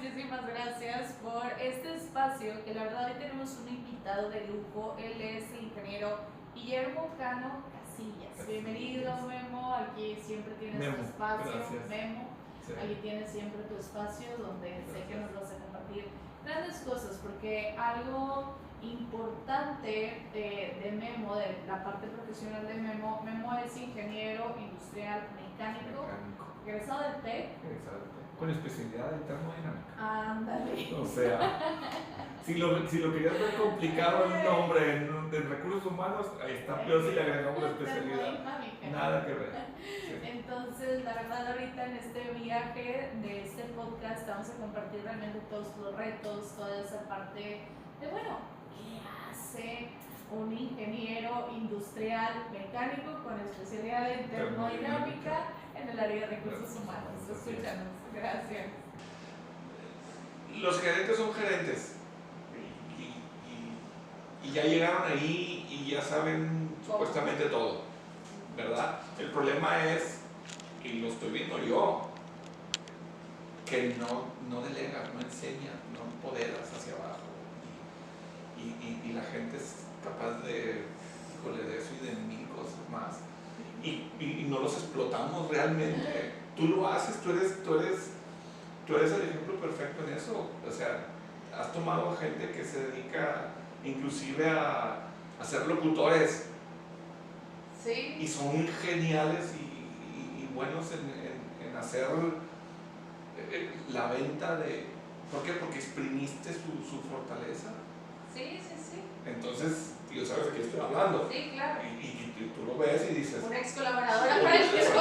muchísimas gracias por este espacio, que la verdad hoy tenemos un invitado de lujo. Él es el ingeniero Guillermo Cano Casillas. Bienvenido, Memo. Aquí siempre tienes tu espacio. Gracias. Memo, Sí. aquí tienes siempre tu espacio donde sé que nos vas a compartir grandes cosas, porque algo importante de Memo, de la parte profesional de Memo es ingeniero industrial mecánico, egresado del TEC. Con especialidad en termodinámica. Ándale. O sea, si lo querías ver complicado el nombre en recursos humanos, ahí está, pero si le agregamos la especialidad. Nada que ver. Sí. Entonces, la verdad, ahorita en este viaje de este podcast vamos a compartir realmente todos los retos, toda esa parte de, bueno, ¿qué hace un ingeniero industrial mecánico con especialidad en termodinámica en el área de recursos humanos? Escúchanos. Gracias. Los gerentes son gerentes y ya llegaron ahí y ya saben supuestamente todo, ¿verdad? El problema es, y lo estoy viendo yo, que no delegas, no enseñas, no empoderas hacia abajo y la gente es capaz de eso y de mil cosas más y no los explotamos realmente. Tú lo haces, tú eres el ejemplo perfecto en eso. O sea, has tomado gente que se dedica inclusive a ser locutores. Sí. Y son geniales y buenos en hacer la venta de... ¿Por qué? Porque exprimiste su fortaleza. Sí. Entonces, tú sabes de qué estoy hablando. Sí, claro. Y tú lo ves y dices... Una ex colaboradora para el que no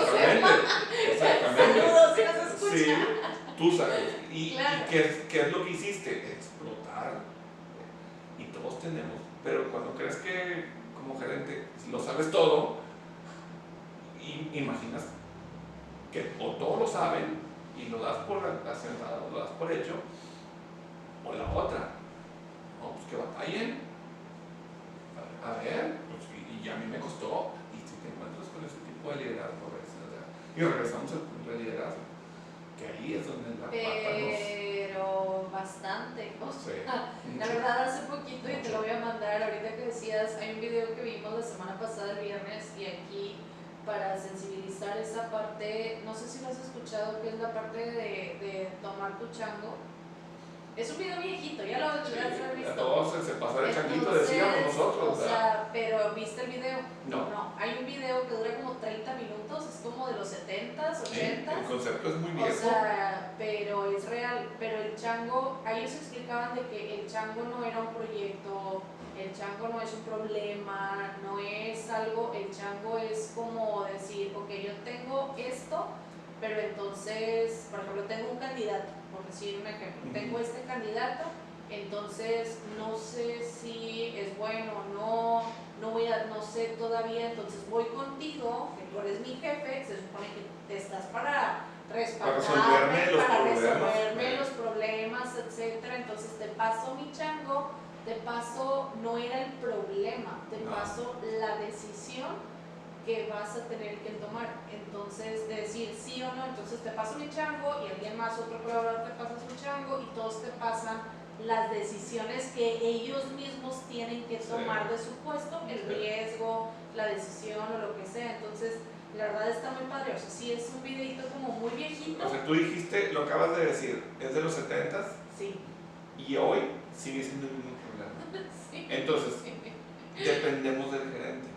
Exactamente. Saludos, si nos escucha. Sí, tú sabes. Claro. ¿Y qué es lo que hiciste? Explotar. Y todos tenemos. Pero cuando crees que como gerente lo sabes todo, imaginas que o todos lo saben y lo das por asentado, lo das por hecho, o la otra, no, pues que batallen. A ver, pues, y a mí me costó, y si te encuentras con ese tipo de liderazgo, y regresamos al punto de liderazgo, que ahí es donde la pata nos... Pero bastante, o sea, Sí, la verdad hace poquito, y te lo voy a mandar ahorita que decías, hay un video que vimos la semana pasada el viernes, y aquí para sensibilizar esa parte, no sé si lo has escuchado, que es la parte de tomar tu chango. Es un video viejito, ya lo has visto. A todos se pasó el changuito, decíamos nosotros. O sea, pero ¿viste el video? No. Hay un video que dura como 30 minutos, es como de los 70s, 80s. El concepto es muy viejo. O sea, pero es real. Pero el chango, ellos explicaban de que el chango no era un proyecto, el chango no es un problema, no es algo, el chango es como decir, ok, yo tengo esto, pero entonces, por ejemplo, tengo un candidato, por decir un ejemplo, tengo este candidato, entonces no sé si es bueno o no sé todavía, entonces voy contigo, que tú eres mi jefe, se supone que te estás para respaldarme, para resolverme los problemas, etcétera, entonces te paso mi chango, te paso, no era el problema, te paso la decisión que vas a tener que tomar. Entonces, de decir sí o no, entonces te paso mi chango y alguien más, otro colaborador te pasa su chango y todos te pasan las decisiones que ellos mismos tienen que tomar de su puesto, el riesgo, la decisión o lo que sea. Entonces, la verdad está muy padre. O sea, sí es un videito como muy viejito. O sea, tú dijiste, lo acabas de decir, es de los 70s. Sí. Y hoy sigue siendo el mismo problema. Sí. Entonces, dependemos del gerente.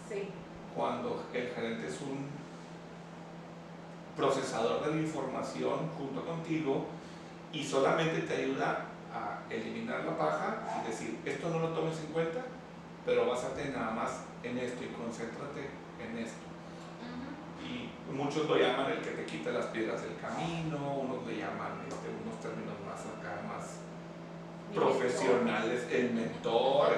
Sí. Cuando el gerente es un procesador de la información junto contigo y solamente te ayuda a eliminar la paja y decir, esto no lo tomes en cuenta, pero básate nada más en esto y concéntrate en esto. Y muchos lo llaman el que te quita las piedras del camino, unos le llaman unos términos más acá, más profesionales, el mentor,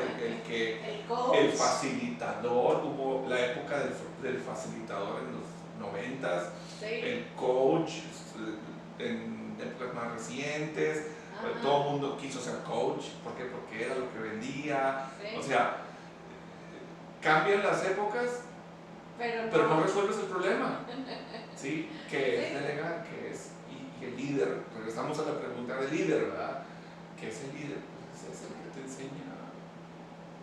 el facilitador. Hubo la época del facilitador en los 90s, el coach en épocas más recientes. Todo el mundo quiso ser coach. ¿Por qué? Porque era lo que vendía. O sea, cambian las épocas, pero no resuelves el problema. ¿Sí? Que es delegar, que es... que el líder, regresamos a la pregunta del líder, ¿verdad? ¿Qué es el líder? Pues es el que te enseña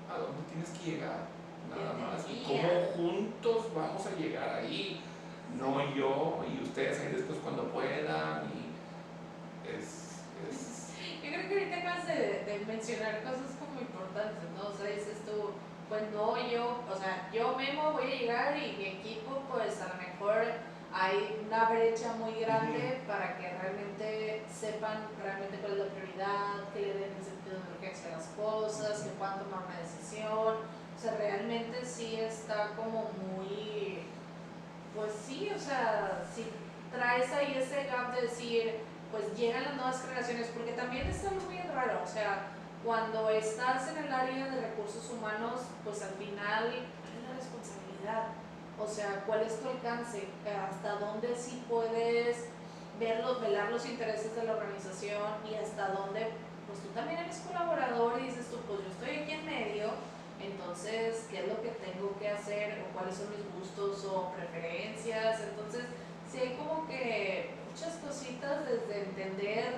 a dónde tienes que llegar, nada más, y cómo juntos vamos a llegar ahí, no yo y ustedes ahí después cuando puedan, y Yo creo que ahorita acabas de mencionar cosas como importantes, ¿no? O sea, dices tú, pues no, yo Memo voy a llegar y mi equipo, pues a lo mejor hay una brecha muy grande para que realmente sepan realmente cuál es la prioridad, que le den el sentido de urgencia a las cosas, que puedan tomar una decisión. O sea, realmente sí está como muy, pues sí, o sea, si traes ahí ese gap de decir, pues llegan las nuevas generaciones, porque también es algo muy raro, o sea, cuando estás en el área de recursos humanos, pues al final, ¿cuál es la responsabilidad? O sea, ¿cuál es tu alcance? ¿Hasta dónde sí puedes velar los intereses de la organización y hasta dónde, pues tú también eres colaborador y dices tú, pues yo estoy aquí en medio, entonces, ¿qué es lo que tengo que hacer? ¿O cuáles son mis gustos o preferencias? Entonces, sí hay como que muchas cositas desde entender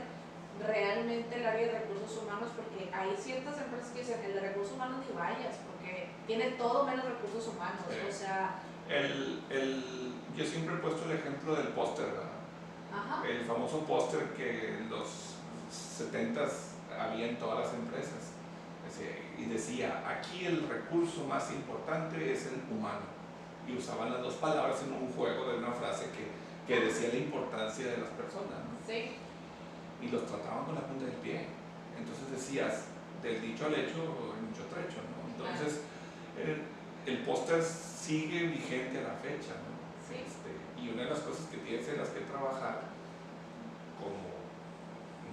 realmente el área de recursos humanos, porque hay ciertas empresas que dicen, el de recursos humanos ni vayas, porque tiene todo menos recursos humanos, o sea... yo siempre he puesto el ejemplo del póster, ¿verdad? Ajá. El famoso póster que en los 70s había en todas las empresas, y decía, aquí el recurso más importante es el humano, y usaban las dos palabras en un juego de una frase que decía la importancia de las personas, ¿no? Sí. Y los trataban con la punta del pie. Entonces decías, del dicho al hecho, hay mucho trecho, ¿no? Entonces, el póster sigue vigente a la fecha, ¿no? Sí. Y una de las cosas que tienes en las que trabajar como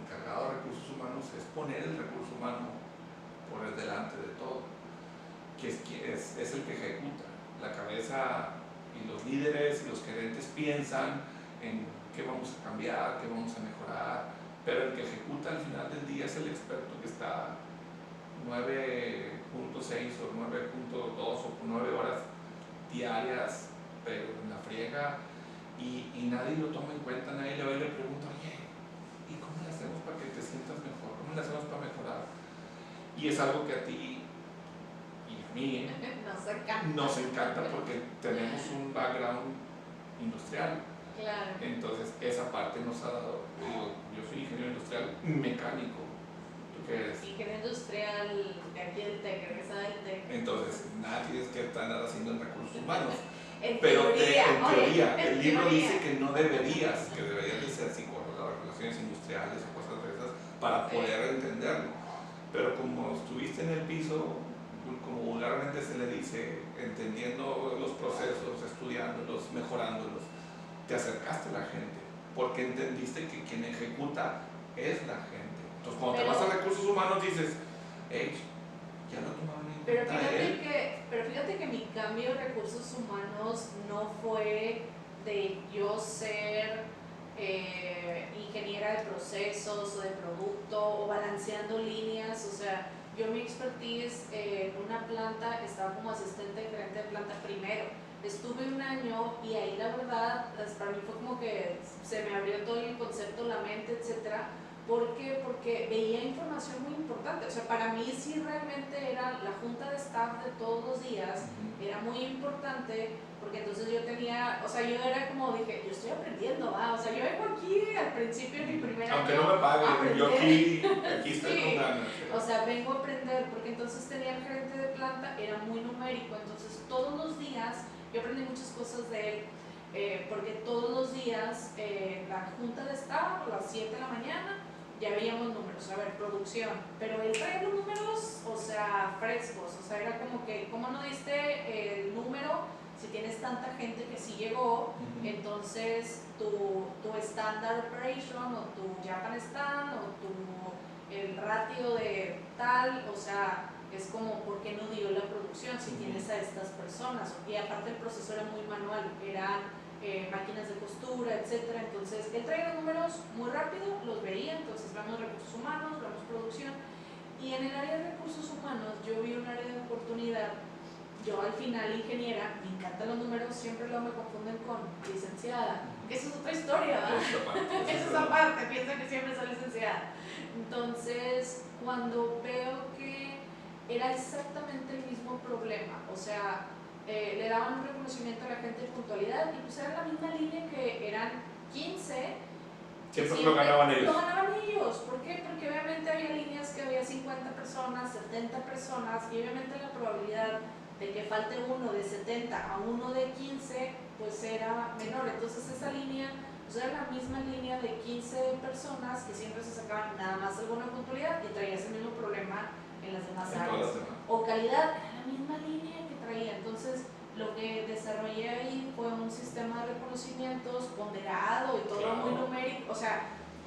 encargado de recursos humanos es poner el recurso humano por el delante de todo, que es el que ejecuta. La cabeza y los líderes y los gerentes piensan en qué vamos a cambiar, qué vamos a mejorar, pero el que ejecuta al final del día es el experto que está 9.6 o 9.2 o 9 horas diarias, pero en la friega, y nadie lo toma en cuenta, nadie le va y le pregunta, oye, ¿y cómo le hacemos para que te sientas mejor? ¿Cómo le hacemos para mejorar? Y es algo que a ti y a mí nos encanta porque tenemos un background industrial. Claro. Entonces esa parte nos ha dado, yo soy ingeniero industrial mecánico. ¿Tú qué eres? Ingeniero industrial de aquí del TEC, regresada del TEC. Entonces nada tienes que estar haciendo en recursos humanos. En pero teoría, el libro dice que no deberías, que deberías de ser psicólogo de relaciones industriales o cosas de esas para poder entenderlo. Pero como estuviste en el piso, como vulgarmente se le dice, entendiendo los procesos, estudiándolos, mejorándolos, te acercaste a la gente, porque entendiste que quien ejecuta es la gente. Entonces cuando te vas a recursos humanos dices, hey, ya lo tomaron en cuenta él. Pero fíjate que mi cambio de recursos humanos no fue de yo ser ingeniera de procesos o de producto o balanceando líneas, o sea, yo mi expertise en una planta estaba como asistente de gerente de planta primero. Estuve un año y ahí la verdad, para mí fue como que se me abrió todo el concepto, la mente, etcétera. ¿Por qué? Porque veía información muy importante. O sea, para mí sí realmente era la junta de staff de todos los días, era muy importante, porque entonces yo tenía, o sea, yo era como dije, yo estoy aprendiendo, ¿va? O sea, yo vengo aquí al principio de mi primer año. Aunque no me paguen, yo aquí estoy con ganas. O sea, vengo a aprender, porque entonces tenía el gerente de planta, era muy numérico, entonces todos los días yo aprendí muchas cosas de él. Porque todos los días la junta de staff a las 7 de la mañana ya veíamos números, a ver, producción, pero él traía los números, o sea, frescos, o sea, era como que, ¿cómo no diste el número si tienes tanta gente que sí llegó? Entonces tu standard operation o tu Japan stand o el ratio de tal, o sea, es como, ¿por qué no dio la producción si tienes a estas personas? Y aparte el proceso era muy manual, eran máquinas de costura, etcétera. Entonces él traía los números muy rápido, los veía, entonces vemos recursos humanos, vemos producción, y en el área de recursos humanos yo vi un área de oportunidad yo al final ingeniera, me encantan los números, siempre luego me confunden con licenciada. Esa es otra historia, ¿verdad? Esa es esa parte, piensan que siempre soy licenciada. Entonces, cuando veo que era exactamente el mismo problema, o sea, le daban un reconocimiento a la gente de puntualidad y pues era la misma línea que eran 15. Siempre lo ganaban ellos. Lo ganaban ellos. ¿Por qué? Porque obviamente había líneas que había 50 personas, 70 personas y obviamente la probabilidad de que falte uno de 70 a uno de 15 pues era menor. Entonces esa línea pues era la misma línea de 15 personas que siempre se sacaban nada más alguna puntualidad y traía ese mismo problema en las demás áreas. O calidad, era la misma línea que traía. Entonces lo que desarrollé ahí fue un sistema de reconocimientos ponderado y todo muy numérico, o sea,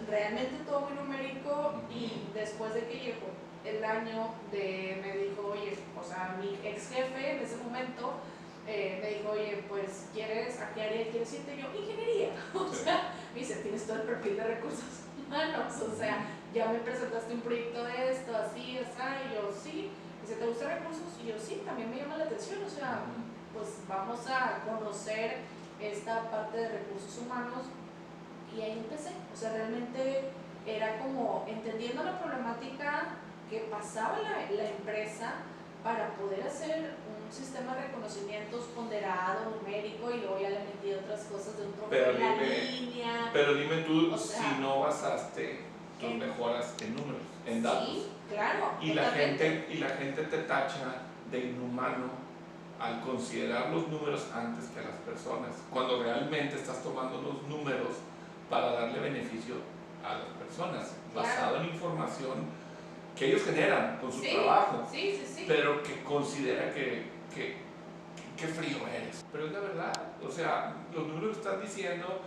realmente todo muy numérico. Y después de que llegó el año me dijo, oye, o sea, mi ex jefe en ese momento me dijo, oye, pues, ¿a qué área quieres irte? Yo, ingeniería. O sea, me dice, tienes todo el perfil de recursos humanos, o sea, ya me presentaste un proyecto de esto, así, así, y yo, sí. Dice, ¿te gusta recursos? Y yo, sí, también me llama la atención, o sea, pues vamos a conocer esta parte de recursos humanos. Y ahí empecé, o sea, realmente era como entendiendo la problemática que pasaba la empresa para poder hacer un sistema de reconocimientos ponderado, numérico, y luego ya le metí otras cosas de un trofeo en la línea. Pero dime tú, o sea, si no basaste tus mejoras en números, en datos. Sí, claro. Y la gente te tacha de inhumano al considerar los números antes que a las personas, cuando realmente estás tomando los números para darle beneficio a las personas, basado en información que ellos generan con su trabajo, pero que considera que frío eres. Pero es la verdad, o sea, los números están diciendo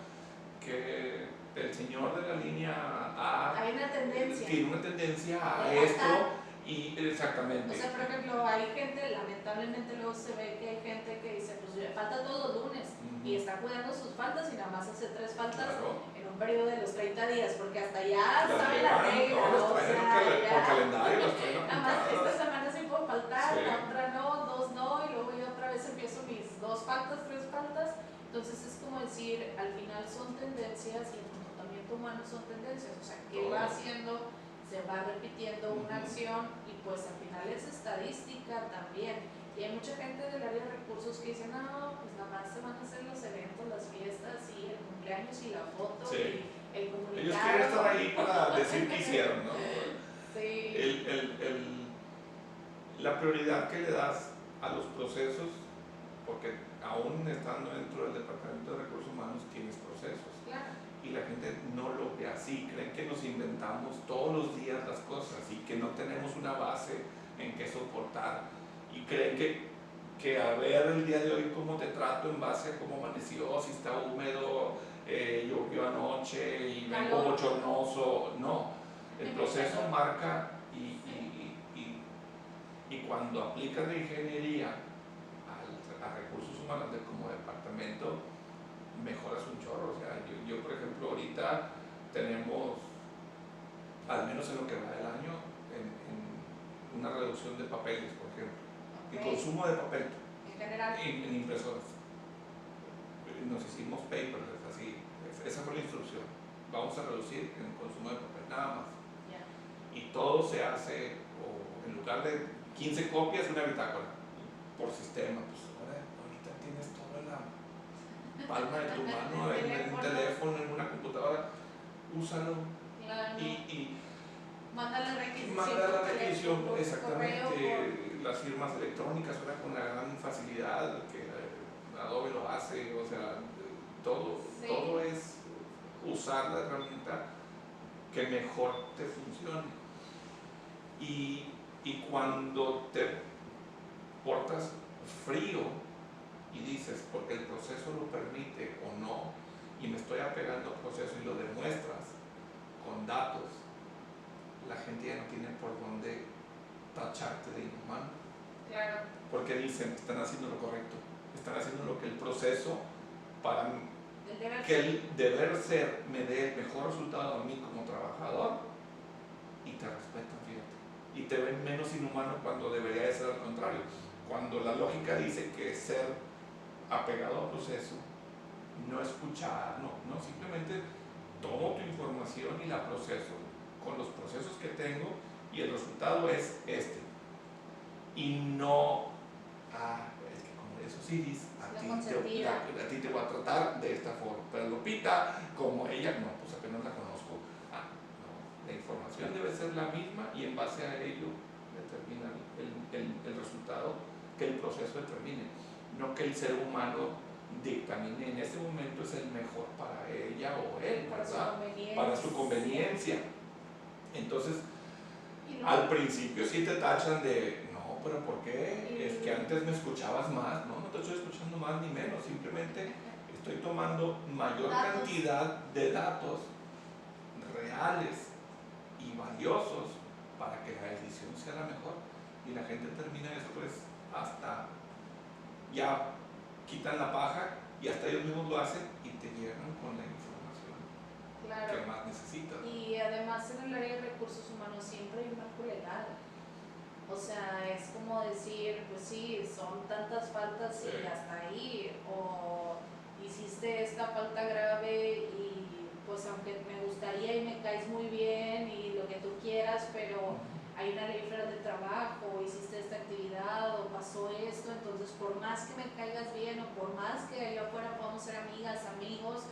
que el señor de la línea A hay una tendencia. Tiene una tendencia a esto. Y exactamente. O sea, por ejemplo, hay gente, lamentablemente luego se ve que hay gente que dice, pues falta todos los lunes y está cuidando sus faltas y nada más hace 3 faltas en un periodo de los 30 días, porque hasta ya sabe la regla, o sea, por calendario los traen nada más esta semana sí puedo faltar, sí. la otra no, 2 no, y luego yo otra vez empiezo mis 2 faltas, 3 faltas. Entonces es como decir, al final son tendencias y el comportamiento humano son tendencias, o sea, ¿qué va haciendo? Se va repitiendo una acción y pues al final es estadística también. Y hay mucha gente del área de recursos que dice, no, pues nada más se van a hacer los eventos, las fiestas y el cumpleaños y la foto y el comunicado. Ellos quieren estar ahí para decir que hicieron, ¿no? Sí. La prioridad que le das a los procesos, porque aún estando dentro del Departamento de Recursos Humanos tienes procesos. Claro. Y la gente no lo ve así, creen que nos inventamos todos los días las cosas y que no tenemos una base en que soportar, y creen que a ver el día de hoy cómo te trato en base a cómo amaneció, si está húmedo, llovió anoche y vengo bochornoso. No, el proceso marca y cuando aplicas la ingeniería a recursos humanos como departamento, mejoras un chorro. O sea, yo por ejemplo ahorita tenemos, al menos en lo que va del año, en una reducción de papeles, por ejemplo, y consumo de papel en general en impresoras. Nos hicimos paperless, así, esa fue la instrucción. Vamos a reducir el consumo de papel, nada más. Y todo se hace, o en lugar de 15 copias, una bitácora por sistema. Pues ahorita tienes todo en la palma de tu mano, en un teléfono, en una computadora, úsalo. Claro. Y manda la requisición. Manda la requisición, exactamente. Las firmas electrónicas, ahora con la gran facilidad que Adobe lo hace, o sea, todo es usar la herramienta que mejor te funcione. Y cuando te portas frío y dices, porque el proceso lo permite o no, y me estoy apegando al proceso y lo demuestras con datos, la gente ya no tiene por dónde tacharte de inhumano. Claro. Porque dicen, están haciendo lo correcto, están haciendo lo que el proceso, para que el deber ser me dé el mejor resultado a mí como trabajador, y te respetan, fíjate, y te ven menos inhumano cuando debería de ser al contrario. cuando la lógica dice que ser apegado al proceso, no escuchar, no, simplemente tomo tu información y la proceso con los procesos que tengo y el resultado es este. Y no, es que como eres Osiris, a ti te voy a tratar de esta forma. Pero Lupita, como ella, no, pues apenas la conozco. No, la información debe ser la misma y en base a ello determina el resultado que el proceso determine. No que el ser humano dictamine en ese momento es el mejor para ella o él, ¿verdad? Para su conveniencia. Entonces, al principio sí te tachan de, no, pero ¿por qué? Es que antes me escuchabas más. No, no te estoy escuchando más ni menos, simplemente estoy tomando mayor cantidad de datos reales y valiosos para que la decisión sea la mejor. Y la gente termina después hasta ya quitan la paja y hasta ellos mismos lo hacen y te llegan con la información que más necesitas. Y además en el área de recursos humanos siempre hay un marco legal. O sea, es como decir, pues sí, son tantas faltas y hasta ahí, o hiciste esta falta grave y pues aunque me gustaría y me caes muy bien y lo que tú quieras, pero hay una ley federal de trabajo, hiciste esta actividad o pasó esto, entonces por más que me caigas bien o por más que allá afuera podamos ser amigas, amigos,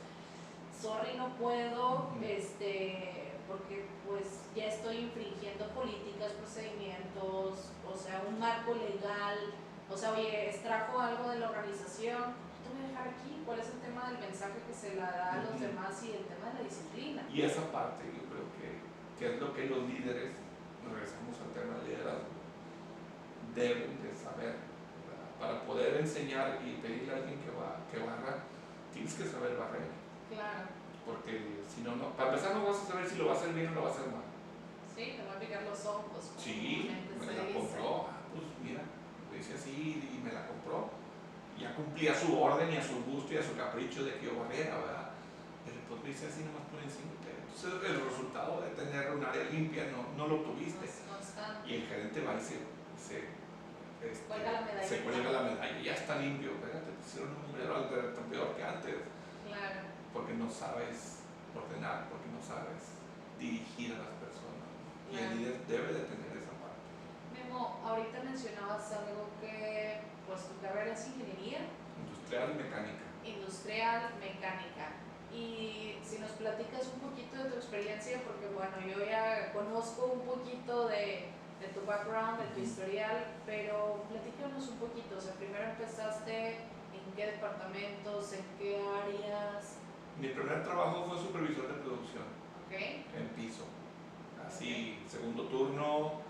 sorry, no puedo, porque pues ya estoy infringiendo políticas, procedimientos, o sea, un marco legal, o sea, oye, extrajo algo de la organización, te voy a dejar aquí, ¿cuál es el tema del mensaje que se le da a los demás y el tema de la disciplina? Y esa parte yo creo que es lo que los líderes, regresamos al tema del liderazgo, deben de saber, ¿verdad? Para poder enseñar y pedirle a alguien que barra, tienes que saber barrer. Claro. Porque si no, para empezar no vas a saber si lo va a hacer bien o lo va a hacer mal. Sí, te va a picar los ojos. Sí, me la compró, pues mira, lo hice así y me la compró. Ya cumplía su orden y a su gusto y a su capricho de que yo barriera, ¿verdad? Pero pues lo hice así nomás por encima. Entonces el resultado de tener un área limpia no lo tuviste. Y el gerente va y se cuelga la medalla y ya está limpio. Espérate, te hicieron un número algo peor que antes. Claro. Porque no sabes ordenar, porque no sabes dirigir a las personas. Y el líder debe de tener esa parte. Memo, ahorita mencionabas algo que, pues tu carrera es ingeniería. Industrial mecánica. Industrial mecánica. Y si nos platicas un poquito de tu experiencia, porque bueno, yo ya conozco un poquito de tu background, de tu historial, pero platícanos un poquito. O sea, primero empezaste, ¿en qué departamentos, en qué áreas? Mi primer trabajo fue supervisor de producción. Okay. En piso. Así, segundo turno,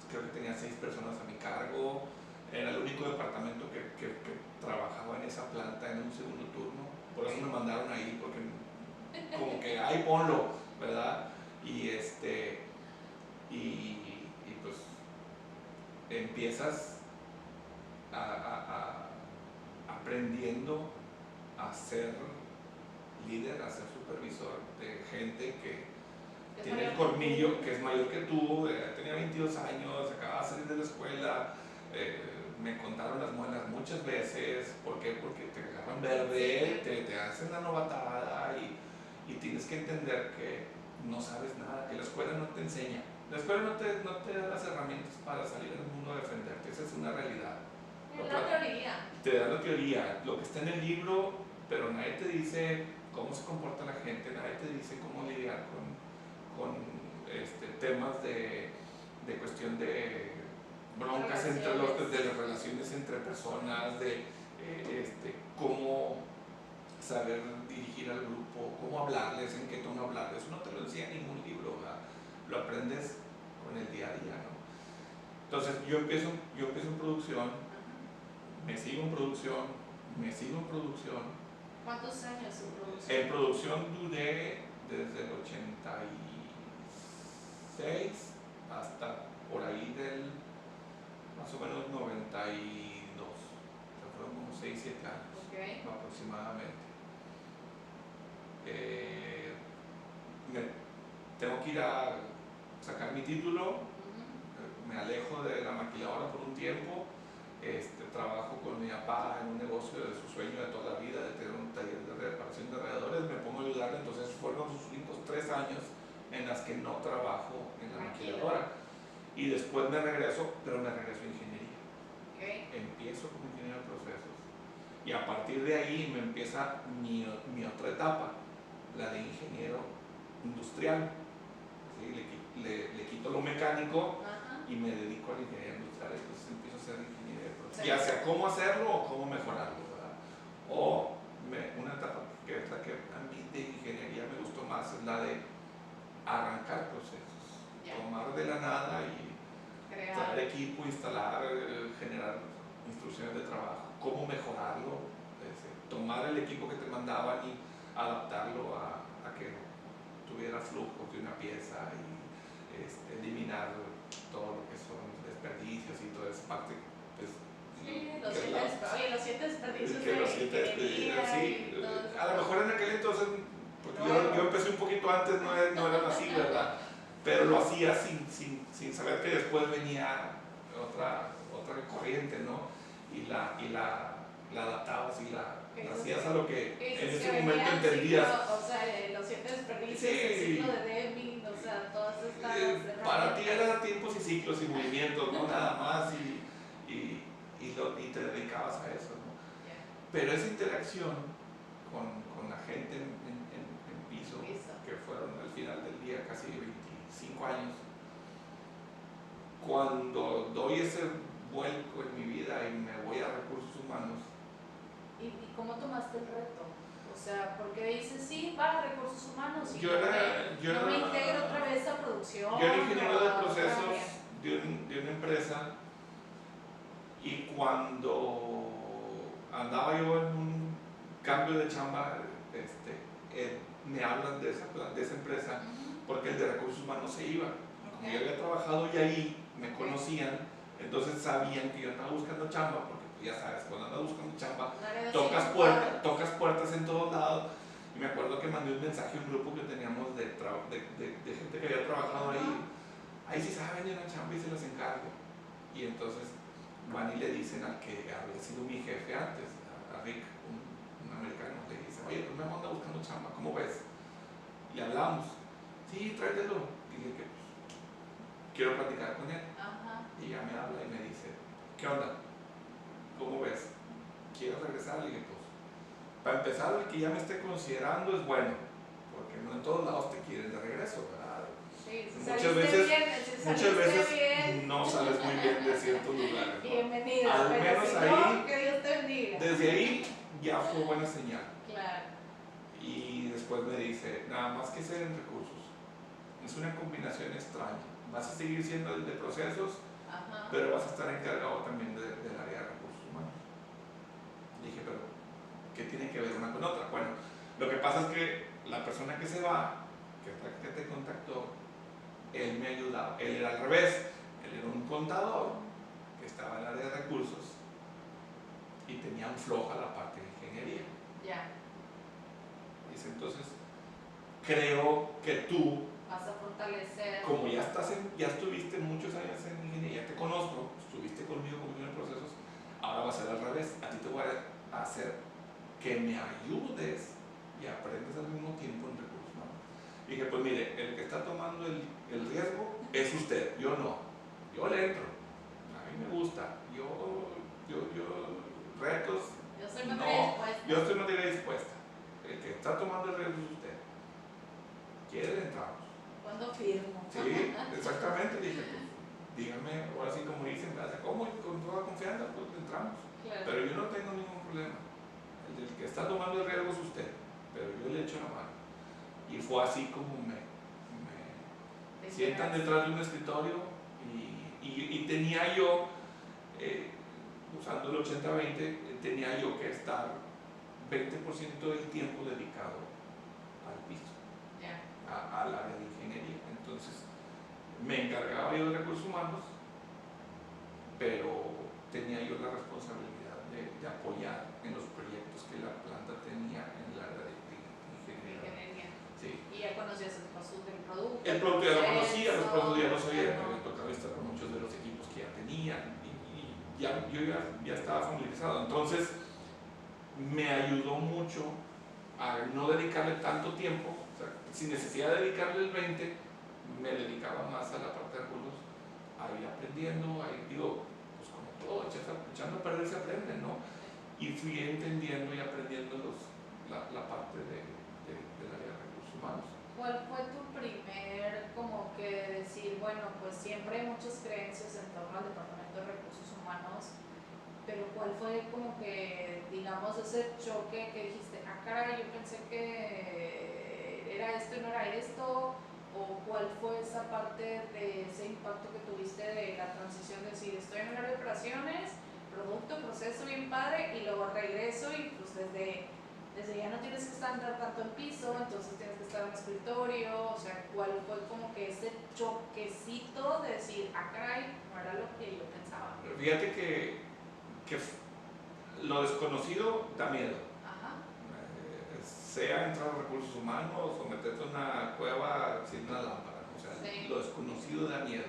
creo que tenía 6 personas a mi cargo. Era el único departamento que trabajaba en esa planta en un segundo turno. Por eso me mandaron ahí, porque como que ahí ponlo, ¿verdad? Y pues empiezas aprendiendo a ser líder, a ser supervisor de gente que tiene el colmillo, que es mayor que tú, tenía 22 años, acababa de salir de la escuela, me contaron las muelas muchas veces. ¿Por qué? Porque te agarran verde, te hacen la novatada y tienes que entender que no sabes nada, que la escuela no te enseña. La escuela no te da las herramientas para salir al mundo a defenderte, esa es una realidad. La teoría. Te da la teoría, lo que está en el libro, pero nadie te dice cómo se comporta la gente, nadie te dice cómo lidiar con temas de cuestión de broncas de las relaciones entre personas, de cómo saber dirigir al grupo, cómo hablarles, en qué tono hablarles. No te lo enseña ningún libro, ¿verdad? Lo aprendes con el día a día, ¿no? Entonces yo empiezo en producción, me sigo en producción. ¿Cuántos años en producción? En producción duré desde el 86 hasta por ahí del más o menos 92. O sea, fueron como 6-7 años aproximadamente. Tengo que ir a sacar mi título. me alejo de la maquiladora por un tiempo, trabajo con mi papá en un negocio de su sueño de toda la vida, de tener un taller de reparación de radiadores, me pongo a ayudarle, entonces fueron sus únicos 3 años en las que no trabajo en la maquiladora. Y después me regreso, pero me regreso a ingeniería. Empiezo como ingeniero de procesos. Y a partir de ahí me empieza mi otra etapa, la de ingeniero industrial. ¿Sí? Le quito lo mecánico y me dedico a la ingeniería industrial. Entonces empiezo a ser ingeniero de procesos. Ya sea cómo hacerlo o cómo mejorarlo, ¿verdad? O una etapa que es la que a mí de ingeniería me gustó más, es la de arrancar procesos. Tomar de la nada y traer equipo, instalar, generar instrucciones de trabajo, cómo mejorarlo, tomar el equipo que te mandaban y adaptarlo a que tuviera flujo de una pieza y eliminar todo lo que son desperdicios y toda esa parte. Pues, sí, los 7 desperdicios que de los 7 desperdicios, sí. A lo mejor en aquel entonces, porque yo empecé un poquito antes, no eran así, ¿verdad? Pero lo hacía sin saber que después venía otra corriente, ¿no? Y la adaptabas y la hacías a lo que en ese momento entendías. O sea, los 7 desperdicios, el ciclo de Deming, o sea, todas estas... para ti era tiempos y ciclos y movimientos, ¿no? Nada más y te dedicabas a eso, ¿no? Pero esa interacción con la gente en piso, que fueron al final del día casi 25 años, cuando doy ese vuelco en mi vida y me voy a recursos humanos. ¿Y cómo tomaste el reto? O sea, ¿por qué dices sí, va a recursos humanos y no me integro otra vez a producción? Yo era ingeniero de procesos de una empresa y cuando andaba yo en un cambio de chamba, me hablan de esa empresa porque el de recursos humanos se iba. Como yo había trabajado y ahí me conocían, entonces sabían que yo andaba buscando chamba, porque ya sabes, cuando andas buscando chamba, tocas puertas en todos lados. Y me acuerdo que mandé un mensaje a un grupo que teníamos de gente que había trabajado ahí sí saben de una chamba y se las encargo. Y entonces van y le dicen al que había sido mi jefe antes, a Rick, un americano, le dice, oye, pues me anda buscando chamba, ¿cómo ves? Y hablamos, sí, tráetelo. Dije que quiero platicar con él. Y ya me habla y me dice, ¿qué onda? ¿Cómo ves? ¿Quieres regresar? Le dije, pues, para empezar, el que ya me esté considerando es bueno, porque no en todos lados te quieren de regreso, ¿verdad? Sí, muchas veces no sales muy bien de ciertos lugares, ¿no? Bienvenido, al menos si ahí, no, que Dios te bendiga. Desde ahí ya fue buena señal. Claro. Y después me dice, nada más que ser en recursos, es una combinación extraña. Vas a seguir siendo el de procesos, pero vas a estar encargado también del área de recursos humanos. Dije, pero ¿qué tiene que ver una con otra? Bueno, lo que pasa es que la persona que se va, que es la que te contactó, él me ayudaba. Él era al revés, él era un contador que estaba en el área de recursos y tenía un floja la parte de ingeniería. Dice, entonces, creo que tú vas a fortalecer. Como ya estuviste muchos años en ingeniería, ya te conozco, estuviste conmigo como ingeniero de procesos, ahora va a ser al revés. A ti te voy a hacer que me ayudes y aprendes al mismo tiempo en recursos humanos. Dije, pues mire, el que está tomando el riesgo es usted, yo no. Yo le entro, a mí me gusta, yo retos, yo soy materia dispuesta. Yo estoy materia dispuesta. El que está tomando el riesgo es usted. ¿Quiere le entramos? ¿Cuándo firmo? Sí, exactamente, dije, pues, díganme, ahora sí como dicen, ¿cómo? Con toda confianza, pues entramos. Claro. Pero yo no tengo ningún problema. El que está tomando el riesgo es usted, pero yo le echo la mano. Y fue así como me sientan detrás de un escritorio y tenía yo, usando el 80-20, tenía yo que estar 20% del tiempo dedicado al piso. Al área de ingeniería. Entonces me encargaba yo de recursos humanos, pero tenía yo la responsabilidad de apoyar en los proyectos que la planta tenía en el área de ingeniería. Sí. Y ya conocías el producto. El producto ya lo conocía, los productos ya los sabía, me había tocado estar con muchos de los equipos ya estaba familiarizado. Entonces, me ayudó mucho a no dedicarle tanto tiempo, o sea, sin necesidad de dedicarle el 20, me dedicaba más a la parte de recursos, ahí aprendiendo, ahí digo, pues como todo, echando a perder se aprende, ¿no? Y fui entendiendo y aprendiendo la parte del área de recursos humanos. ¿Cuál fue tu primer, como que decir, bueno, pues siempre hay muchas creencias en torno al Departamento de Recursos Humanos, pero cuál fue como que, digamos, ese choque que dijiste, ah, caray, yo pensé que era esto y no era esto, o cuál fue esa parte de ese impacto que tuviste de la transición de decir, estoy en el área de operaciones, producto, proceso bien padre, y luego regreso y pues desde ya no tienes que estar tanto en piso, entonces tienes que estar en escritorio, o sea, ¿cuál fue como que ese choquecito de decir, ah, caray, no era lo que yo pensaba? Pero fíjate que lo desconocido da miedo. Ajá. Sea entrar a recursos humanos o meterte en una cueva sin una lámpara, o sea, Sí. lo desconocido da miedo,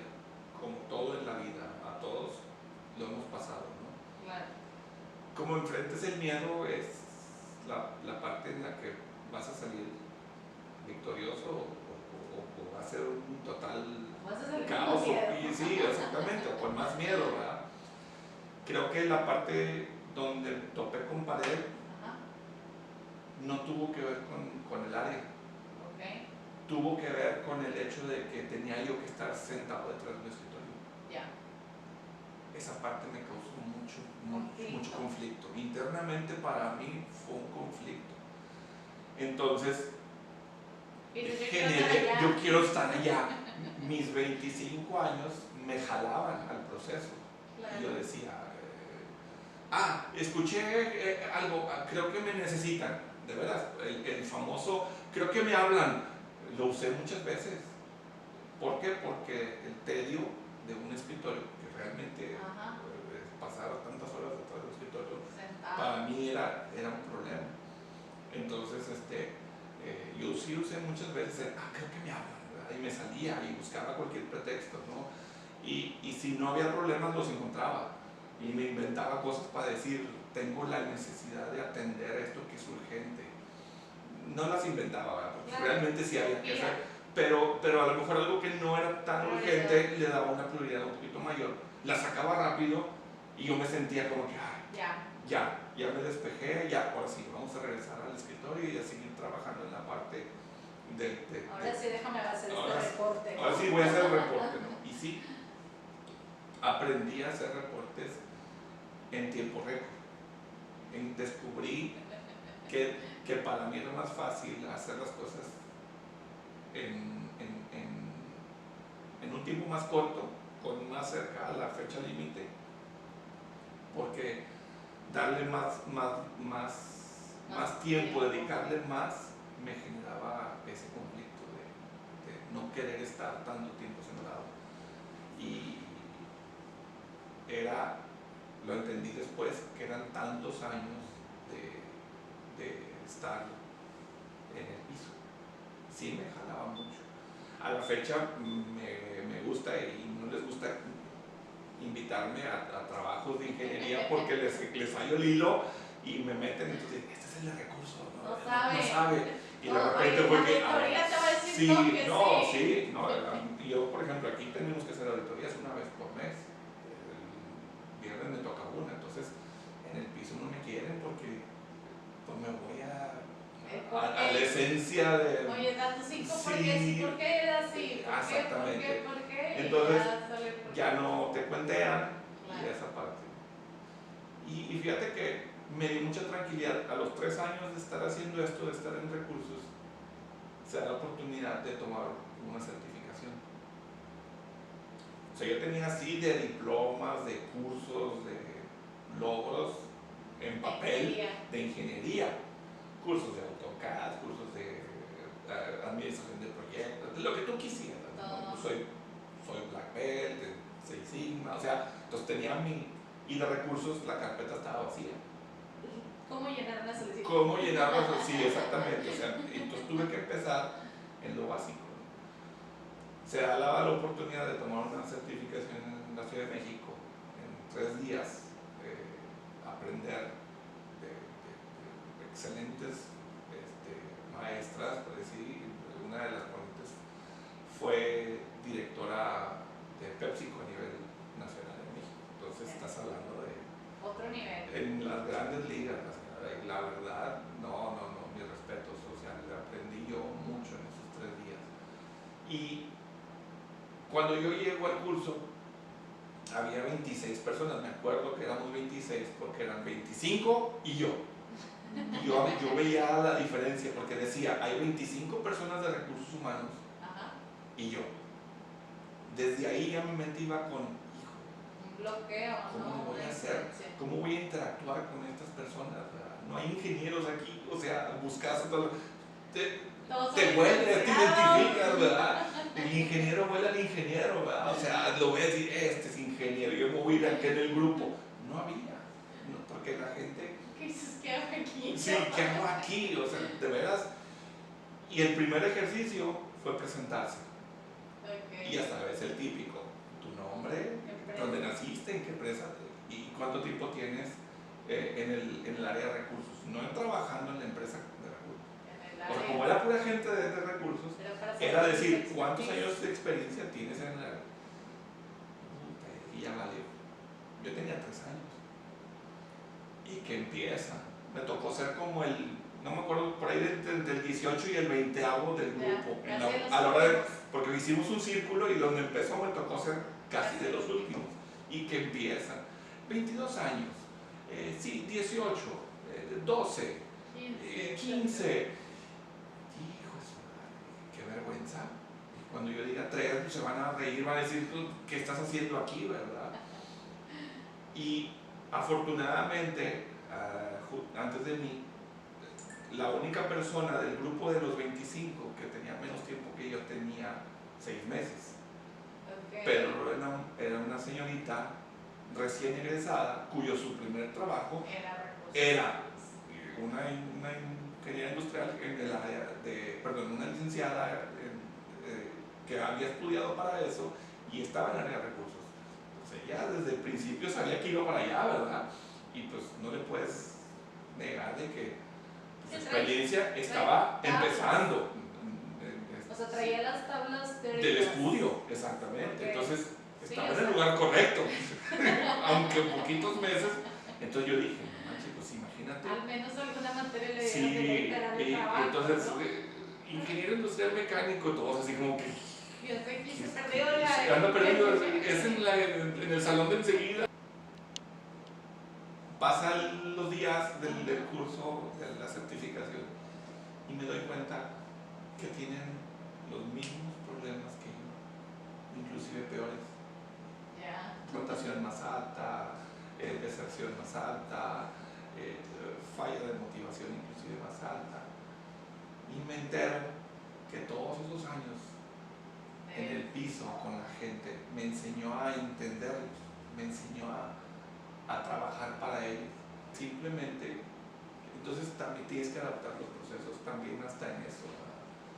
como todo en la vida, a todos lo hemos pasado, ¿no? Claro. Como enfrentes el miedo es la parte en la que vas a salir victorioso o va a ser un total caos. Y sí, exactamente, o con más miedo, ¿verdad? Creo que la parte donde topé con pared no tuvo que ver con el área. Okay. Tuvo que ver con el hecho de que tenía yo que estar sentado detrás de un escritorio. Ya. Esa parte me causó mucho conflicto. Internamente para mí fue un conflicto. Entonces, yo quiero estar allá. Mis 25 años me jalaban al proceso. Claro. Y yo decía, escuché algo, creo que me necesitan. De veras, el famoso, creo que me hablan, lo usé muchas veces. ¿Por qué? Porque el tedio de un escritorio, que realmente pasar tantas horas detrás del escritorio, para mí era un problema. Entonces, yo sí usé muchas veces, creo que me hablan, ¿verdad? Y me salía y buscaba cualquier pretexto, ¿no? Y si no había problemas, los encontraba. Y me inventaba cosas para decir, tengo la necesidad de atender esto que es urgente. No las inventaba, ¿verdad? Porque claro, realmente sí había que hacer, pero a lo mejor algo que no era tan urgente le daba una prioridad un poquito mayor. La sacaba rápido y yo me sentía como que, ya me despejé, ya, ahora sí, vamos a regresar al escritorio y a seguir trabajando en la parte ahora sí, déjame hacer este reporte. Ahora sí voy a hacer el reporte, ¿no? Y sí, aprendí a hacer reportes en tiempo récord. Descubrí que para mí era más fácil hacer las cosas en un tiempo más corto, con más cerca a la fecha límite, porque darle más tiempo, dedicarle más, me generaba ese conflicto de no querer estar tanto tiempo sentado. Y lo entendí después, que eran tantos años de estar en el piso. Sí, me jalaba mucho. A la fecha me gusta y no les gusta invitarme a trabajos de ingeniería porque les hallo el hilo y me meten, entonces, este es el de recursos, ¿no? No sabe. Y de repente fue que. Yo, por ejemplo, aquí tenemos que hacer auditorías una vez por mes. El viernes me toca una, entonces en el piso no me quieren porque pues me voy a la esencia de. Oye, datos 5, ¿por qué era así? Exactamente. ¿Por qué? Entonces, ya no te cuentean y esa parte. Y fíjate que me dio mucha tranquilidad. A los 3 años de estar haciendo esto, de estar en recursos, se da la oportunidad de tomar una certificación. O sea, yo tenía así de diplomas, de cursos, de logros en papel de ingeniería, cursos de AutoCAD, cursos de administración de proyectos, de lo que tú quisieras, ¿no? Soy Black Belt, de Six Sigma, o sea, entonces tenía y de recursos la carpeta estaba vacía. ¿Cómo llenar una solicitud? Sí, exactamente, o sea, entonces tuve que empezar en lo básico. Se daba la oportunidad de tomar una certificación en la Ciudad de México en 3 días aprender de excelentes maestras, por decir, una de las ponentes fue directora de PepsiCo a nivel nacional en México. Entonces estás hablando de otro nivel. En las grandes ligas, la verdad, no, mis respetos, o sea, le aprendí yo mucho en esos 3 días. Y cuando yo llego al curso, había 26 personas, me acuerdo que éramos 26 porque eran 25 y yo. Y yo veía la diferencia porque decía, hay 25 personas de recursos humanos. Ajá. Y yo. Desde ahí ya mi mente iba con, hijo, un bloqueo, ¿cómo ¿no? voy a hacer? ¿Cómo voy a interactuar con estas personas? No hay ingenieros aquí, o sea, buscas todo. Te huele, te identificas, ¿verdad? El ingeniero huele al ingeniero, ¿verdad? O sea, lo ves y este es ingeniero, yo me voy a ir aquí en el grupo. No había, porque la gente... ¿Qué dices? ¿Qué hago aquí? Sí, ¿qué hago aquí? O sea, de veras. Y el primer ejercicio fue presentarse. Okay. Y ya sabes, el típico, tu nombre, dónde naciste, en qué empresa y cuánto tiempo tienes en el área de recursos, no trabajando en la empresa de recursos. O sea, como era pura gente de recursos, era decir, ¿cuántos años de experiencia tienes en la... Y ya valió. Yo tenía 3 años. Y que empieza. Me tocó ser como no me acuerdo, por ahí del 18 y el 20º del grupo. A la hora porque hicimos un círculo y donde empezó me tocó ser casi de los últimos. Y que empieza. 22 años, sí, 18, 12, 15. Hijo de su madre, qué vergüenza. Cuando yo diga 3, pues se van a reír, van a decir, ¿qué estás haciendo aquí, verdad? Y afortunadamente, antes de mí, la única persona del grupo de los 25 que tenía menos tiempo que yo tenía 6 meses. Okay. Pero era una señorita recién egresada cuyo su primer trabajo era una ingeniera industrial en el área una licenciada que había estudiado para eso y estaba en el área de recursos. Entonces ya desde el principio sabía que iba para allá, ¿verdad? Y pues no le puedes negar de que su experiencia estaba empezando. O sea, traía las tablas del estudio, exactamente. Okay. Entonces estaba en el sea, lugar correcto, aunque poquitos meses. Entonces yo dije, no manches, pues imagínate. Al menos alguna materia le sí, dieron de trabajo, entonces, ¿no? Ingeniero industrial mecánico, todos así como que. Yo sé que se perdió la. Anda perdido, es en el salón de enseguida. Pasan los días del curso, de la certificación, y me doy cuenta que tienen los mismos problemas que yo, inclusive peores. Rotación más alta, deserción más alta, falla de motivación inclusive más alta. Y me entero que todos esos años en el piso con la gente me enseñó a entenderlos, me enseñó a trabajar para ellos. Simplemente, entonces también tienes que adaptar los procesos también hasta en eso.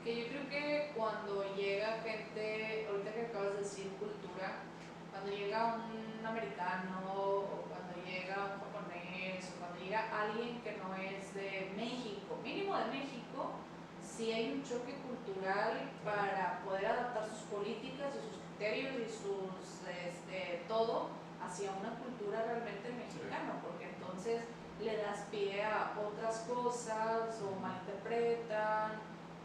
Que yo creo que cuando llega gente, ahorita que acabas de decir cultura, cuando llega un americano o cuando llega un japonés o cuando llega alguien que no es de México, mínimo de México, sí hay un choque cultural para poder adaptar sus políticas y sus criterios y sus todo hacia una cultura realmente mexicana, porque entonces le das pie a otras cosas o malinterpretan,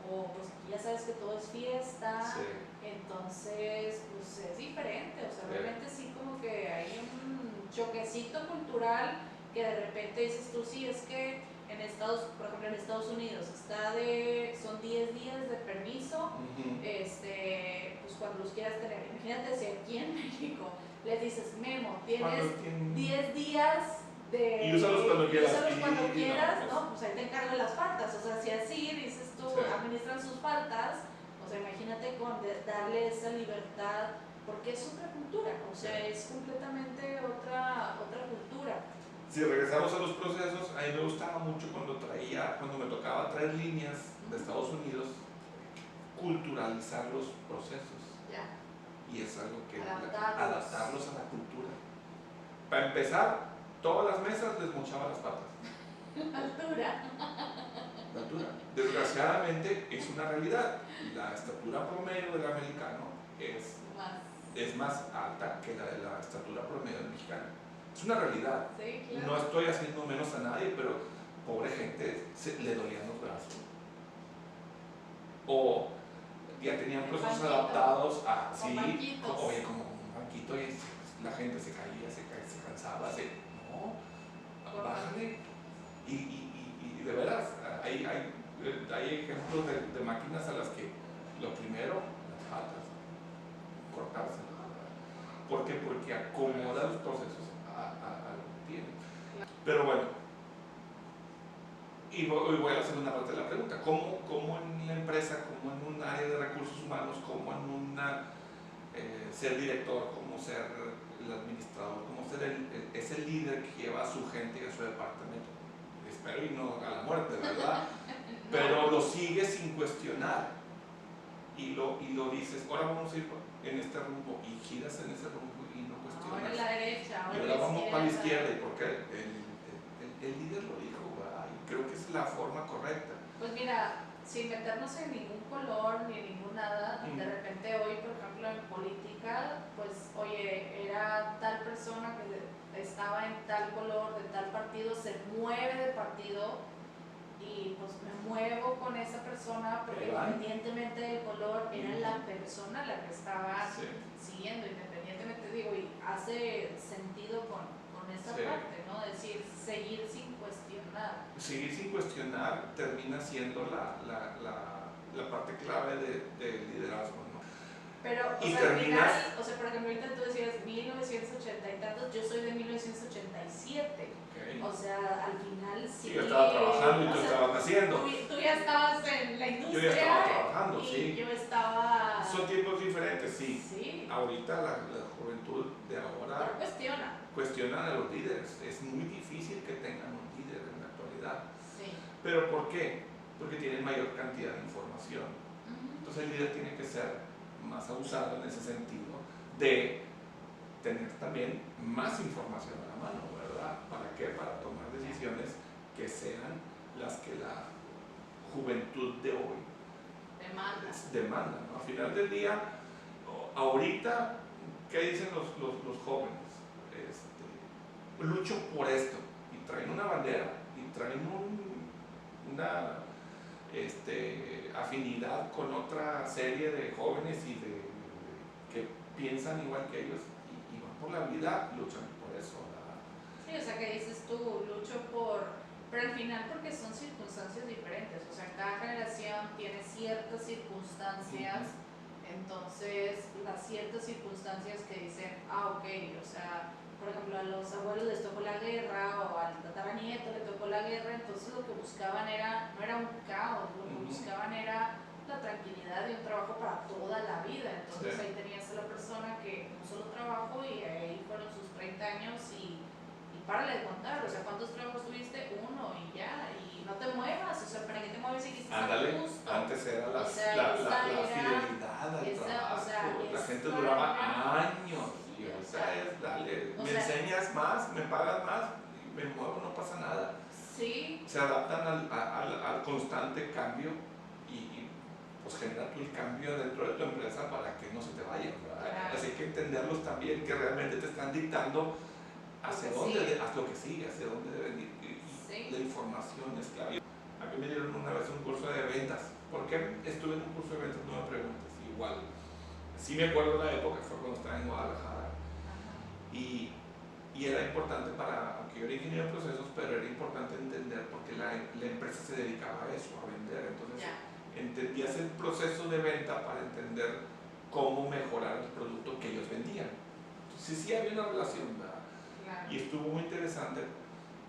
o pues aquí ya sabes que todo es fiesta, entonces pues es diferente, o sea, realmente sí como que hay un choquecito cultural que de repente dices tú, sí, es que en por ejemplo en Estados Unidos son 10 días de permiso, pues cuando los quieras tener, imagínate si aquí en México les dices, Memo, tienes 10 días y úsalos cuando quieras, ¿no? Pues ahí te encargan las faltas, o sea, si así dices tú, administran sus faltas, o sea, imagínate con darle esa libertad, porque es otra cultura, o sea, es completamente otra cultura. Si regresamos a los procesos, a mí me gustaba mucho cuando me tocaba traer líneas de Estados Unidos, culturalizar los procesos. Ya. Y es algo que adaptarlos a la cultura. Para empezar, todas las mesas les mochaba las patas. Altura. La altura. Desgraciadamente es una realidad. La estatura promedio del americano es más alta que la de la estatura promedio del mexicano. Es una realidad. Sí, claro. No estoy haciendo menos a nadie, pero pobre gente le dolían los brazos. O ya tenían procesos adaptados a sí, oye, como un banquito y la gente se caía, se cansaba, no, bájale. Y de veras, hay ejemplos de máquinas a las que lo primero, las patas, cortarse. ¿Por qué? Porque acomoda los procesos a lo que tiene. Pero bueno, y voy a la segunda parte de la pregunta. ¿Cómo en la empresa, cómo en un área de recursos humanos, cómo en ser director, cómo ser el administrador, cómo ser ese líder que lleva a su gente y a su departamento? Espero y no a la muerte, ¿verdad? Pero lo sigues sin cuestionar y lo dices, ahora vamos a ir en este rumbo y giras en ese rumbo y no cuestionas. Ahora a la derecha, y ahora vamos para la izquierda. ¿Y por qué? El líder lo dijo, ¿verdad? Y creo que es la forma correcta. Pues mira, sin meternos en ningún color ni en ningún nada, de repente hoy, por ejemplo, en política, pues oye, era tal persona que estaba en tal color, de tal partido, se mueve de partido y pues me muevo con esa persona porque independientemente del color era la persona la que estaba siguiendo, independientemente, digo, y hace sentido con esa parte, ¿no? Es decir, seguir sin cuestionar. Seguir sin cuestionar termina siendo la parte clave del liderazgo, ¿no? Pero, y sea, terminas... al final, o sea, por ejemplo, ahorita tú decías 1980 y tantos, yo soy de 1987. Okay. O sea, al final sí. Yo estaba trabajando y tú estabas naciendo. Tú ya estabas en la industria. Yo ya estaba trabajando, y sí. Yo estaba. Son tiempos diferentes, sí. Sí. Ahorita la juventud de ahora. Pero cuestionan a los líderes. Es muy difícil que tengan un líder en la actualidad. Sí. ¿Pero por qué? Porque tienen mayor cantidad de información. Entonces el líder tiene que ser más abusado en ese sentido de tener también más información a la mano, ¿verdad? ¿Para qué? Para tomar decisiones que sean las que la juventud de hoy demanda, ¿no? Al final del día, ahorita, ¿qué dicen los jóvenes? Lucho por esto, y traen una bandera, y traen una afinidad con otra serie de jóvenes que piensan igual que ellos y van por la vida, luchan por eso, ¿verdad? Sí, o sea, que dices tú, lucho pero al final porque son circunstancias diferentes, o sea, cada generación tiene ciertas circunstancias, entonces las ciertas circunstancias que dicen, ok, o sea, por ejemplo, a los abuelos les tocó la guerra o al tataranieto le tocó la guerra, entonces lo que buscaban no era un caos, lo que buscaban era la tranquilidad y un trabajo para toda la vida. Entonces ahí tenías a la persona que un solo trabajo y ahí fueron sus 30 años y párale de contar, o sea, ¿cuántos trabajos tuviste? Uno y ya, y no te muevas, o sea, ¿para qué te mueves si quisiste estar justo? Antes era la fidelidad al trabajo, o sea, la gente duraba años. O sea, me enseñas más, me pagas más, me muevo, no pasa nada. Sí. Se adaptan al constante cambio y pues genera tú el cambio dentro de tu empresa para que no se te vayan, ¿verdad? Claro. Así hay que entenderlos también, que realmente te están dictando hacia dónde, haz lo que sigue, hacia dónde deben ir. Y la información es clave. A mí me dieron una vez un curso de ventas. ¿Por qué estuve en un curso de ventas? No me preguntes. Igual, sí me acuerdo de la época, fue cuando estaba en Guadalajara. Y era importante aunque yo era ingeniero de procesos, pero era importante entender porque la empresa se dedicaba a eso, a vender. Entonces, entendías el proceso de venta para entender cómo mejorar el producto que ellos vendían. Entonces, sí había una relación, ¿verdad? Claro. Y estuvo muy interesante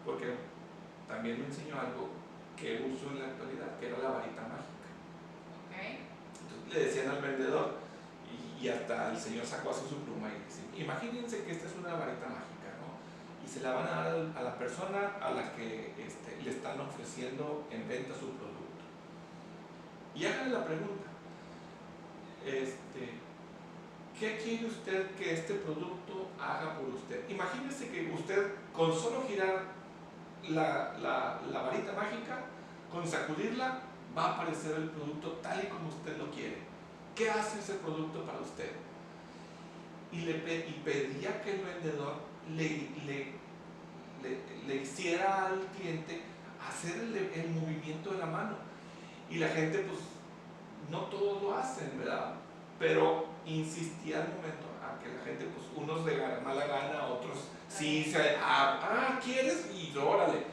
porque también me enseñó algo que uso en la actualidad, que era la varita mágica. Entonces, le decían al vendedor, y hasta el señor sacó así su pluma y dice, imagínense que esta es una varita mágica, ¿no? Y se la van a dar a la persona a la que le están ofreciendo en venta su producto. Y háganle la pregunta, ¿qué quiere usted que este producto haga por usted? Imagínese que usted con solo girar la varita mágica, con sacudirla, va a aparecer el producto tal y como usted lo quiere. ¿Qué hace ese producto para usted? Y pedía que el vendedor le hiciera al cliente hacer el movimiento de la mano. Y la gente, pues, no todos lo hacen, ¿verdad? Pero insistía al momento a que la gente, pues, unos de mala gana, otros sí, ¿quieres? Y órale.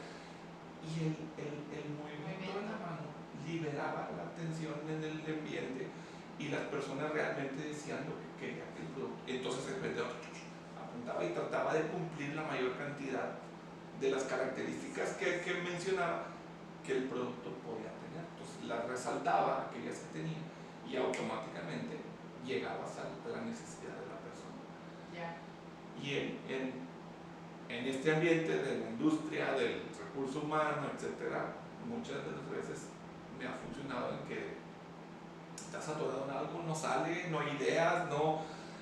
Y el movimiento de la mano liberaba la tensión en el ambiente y las personas realmente decían lo que quería que el producto. Entonces el vendedor apuntaba y trataba de cumplir la mayor cantidad de las características que mencionaba que el producto podía tener. Entonces las resaltaba, aquellas que tenía, y automáticamente llegabas a la necesidad de la persona. Yeah. Y en este ambiente de la industria, del recurso humano, etcétera, muchas de las veces me ha funcionado en que estás atorado en algo, no sale, no hay ideas, no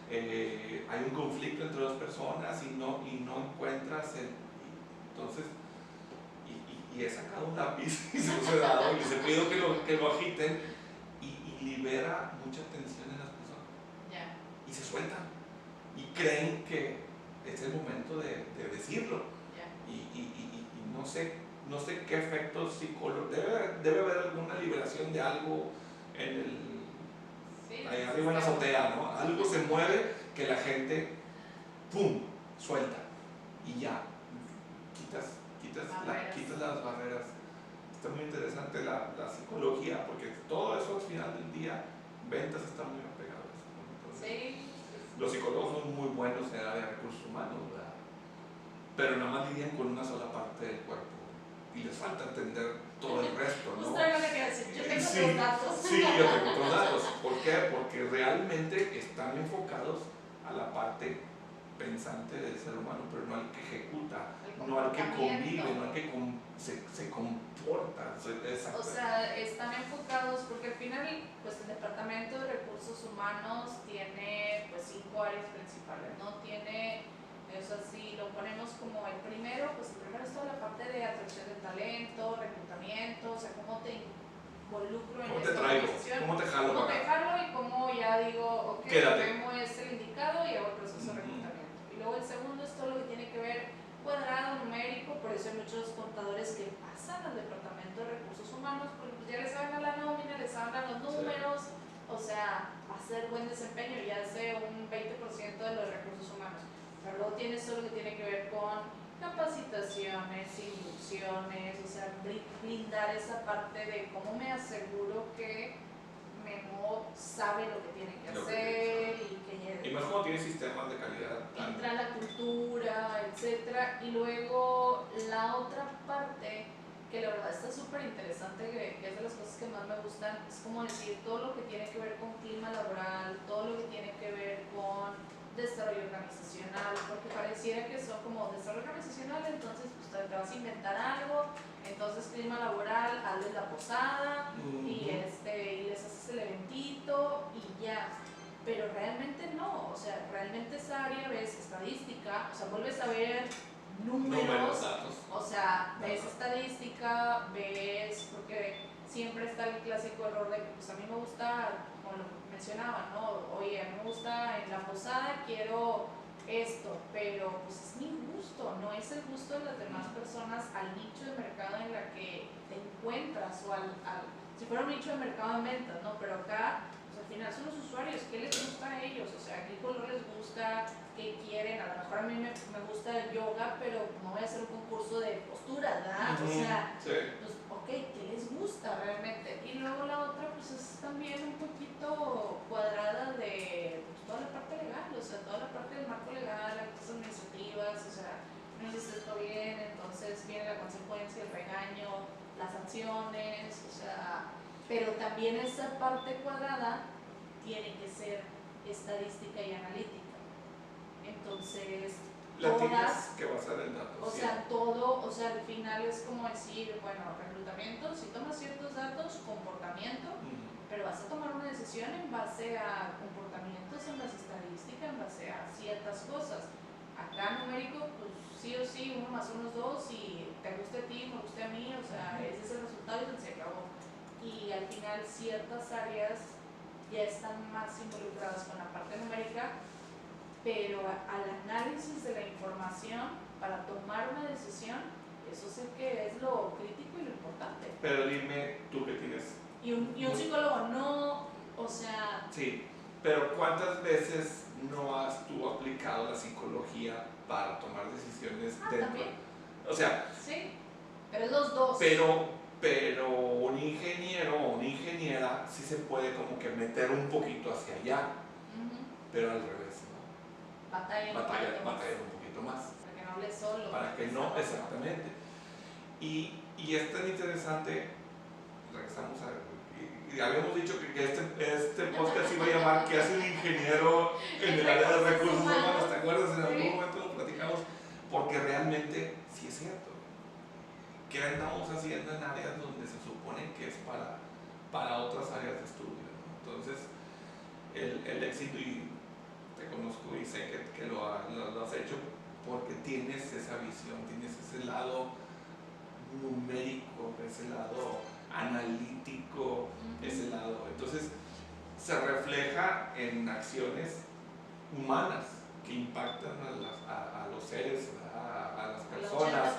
hay un conflicto entre dos personas y no encuentras entonces he sacado un lápiz y se los he dado y les he pedido que lo agiten y libera mucha tensión en las personas. Yeah. Y se sueltan y creen que es el momento de decirlo. Yeah. Y no sé qué efectos psicológicos, debe haber alguna liberación de algo en el ahí arriba en la azotea, ¿no? Algo se mueve que la gente ¡pum! Suelta y ya quitas las barreras. Está muy interesante la psicología, porque todo eso al final del día, ventas están muy apegadas, ¿no? Entonces, sí. Los psicólogos son muy buenos en el área de recursos humanos, ¿verdad? Pero nada más lidian con una sola parte del cuerpo y les falta entender todo el resto, ¿no? Justo lo que quiero decir, yo tengo otros datos. Sí, yo tengo otros datos. ¿Por qué? Porque realmente están enfocados a la parte pensante del ser humano, pero no al que ejecuta, no al que convive, no al que se comporta. O sea, están enfocados porque al final, pues el Departamento de Recursos Humanos tiene pues 5 áreas principales, ¿no? Tiene, o sea, si lo ponemos como el primero, pues el primero es toda la parte de atracción de talento, reclutamiento, o sea, cómo te involucro en ¿Cómo te esta traigo? organización, ¿Cómo te jalo? cómo te jalo y cómo ya digo, ok, Memo es el indicado y hago el proceso de reclutamiento. Y luego el segundo es todo lo que tiene que ver cuadrado, numérico, por eso hay muchos contadores que pasan al Departamento de Recursos Humanos, porque pues ya les saben a la nómina, les saben a los números, o sea, hacer buen desempeño, ya hace un 20% de los recursos humanos. Pero luego tienes todo lo que tiene que ver con capacitaciones, inducciones, o sea, blindar esa parte de cómo me aseguro que Memo sabe lo que tiene que hacer y más como tiene sistemas de calidad. Entra la cultura, etcétera. Y luego la otra parte que la verdad está súper interesante, que es de las cosas que más me gustan, es como decir todo lo que tiene que ver con clima laboral, todo lo que tiene que ver con desarrollo organizacional, porque pareciera que son como desarrollo organizacional, entonces pues te vas a inventar algo, entonces clima laboral, hazles la posada y les haces el eventito y ya. Pero realmente no, o sea, realmente esa área ves estadística, o sea, vuelves a ver números, datos. o sea, ves estadística, ves, porque siempre está el clásico error de que pues a mí me gusta, como lo mencionaba, ¿no? Oye, a mí me gusta en la posada, quiero esto, pero pues es mi gusto, no es el gusto de las demás personas al nicho de mercado en la que te encuentras o si fuera un nicho de mercado en ventas, ¿no? Pero acá al final son los usuarios, ¿qué les gusta a ellos? O sea, ¿qué color les gusta? ¿Qué quieren? A lo mejor a mí me gusta el yoga, pero no voy a hacer un concurso de postura, ¿verdad? O sea, pues, ok, ¿qué les gusta realmente? Y luego la otra, pues es también un poquito cuadrada de pues, toda la parte legal, o sea, toda la parte del marco legal, actos administrativas, o sea, no hiciste esto bien, entonces viene la consecuencia, el regaño, las sanciones, o sea, pero también esa parte cuadrada tiene que ser estadística y analítica. Entonces, la tienes que basar en datos. O sea, todo, o sea, al final es como decir, bueno, reclutamiento, si tomas ciertos datos, comportamiento, pero vas a tomar una decisión en base a comportamientos, en las estadísticas en base a ciertas cosas. Acá numérico, pues sí o sí, 1 más 1 es 2 y te gusta a ti, me gusta a mí, o sea, ese es el resultado y se acabó. Y al final ciertas áreas ya están más involucradas con la parte numérica, pero al análisis de la información para tomar una decisión, eso sé que es lo crítico y lo importante. Pero dime, tú que tienes... Y un psicólogo no, o sea... Sí, pero ¿cuántas veces no has tú aplicado la psicología para tomar decisiones dentro? También. O sea... Sí, pero es los dos. Pero un ingeniero o una ingeniera sí se puede como que meter un poquito hacia allá, pero al revés, ¿no? Batalla un poquito más. Para que no hable solo. Para que no, exactamente. Y es tan interesante, regresamos y habíamos dicho que este podcast iba a llamar ¿qué hace un ingeniero en el área de recursos humanos? ¿Te acuerdas? En algún momento lo platicamos, porque realmente sí es cierto. ¿Qué andamos haciendo en áreas donde se supone que es para otras áreas de estudio, ¿no? Entonces, el éxito, y te conozco y sé que lo has hecho porque tienes esa visión, tienes ese lado numérico, ese lado analítico, ese lado. Entonces, se refleja en acciones humanas que impactan a los seres, a las personas,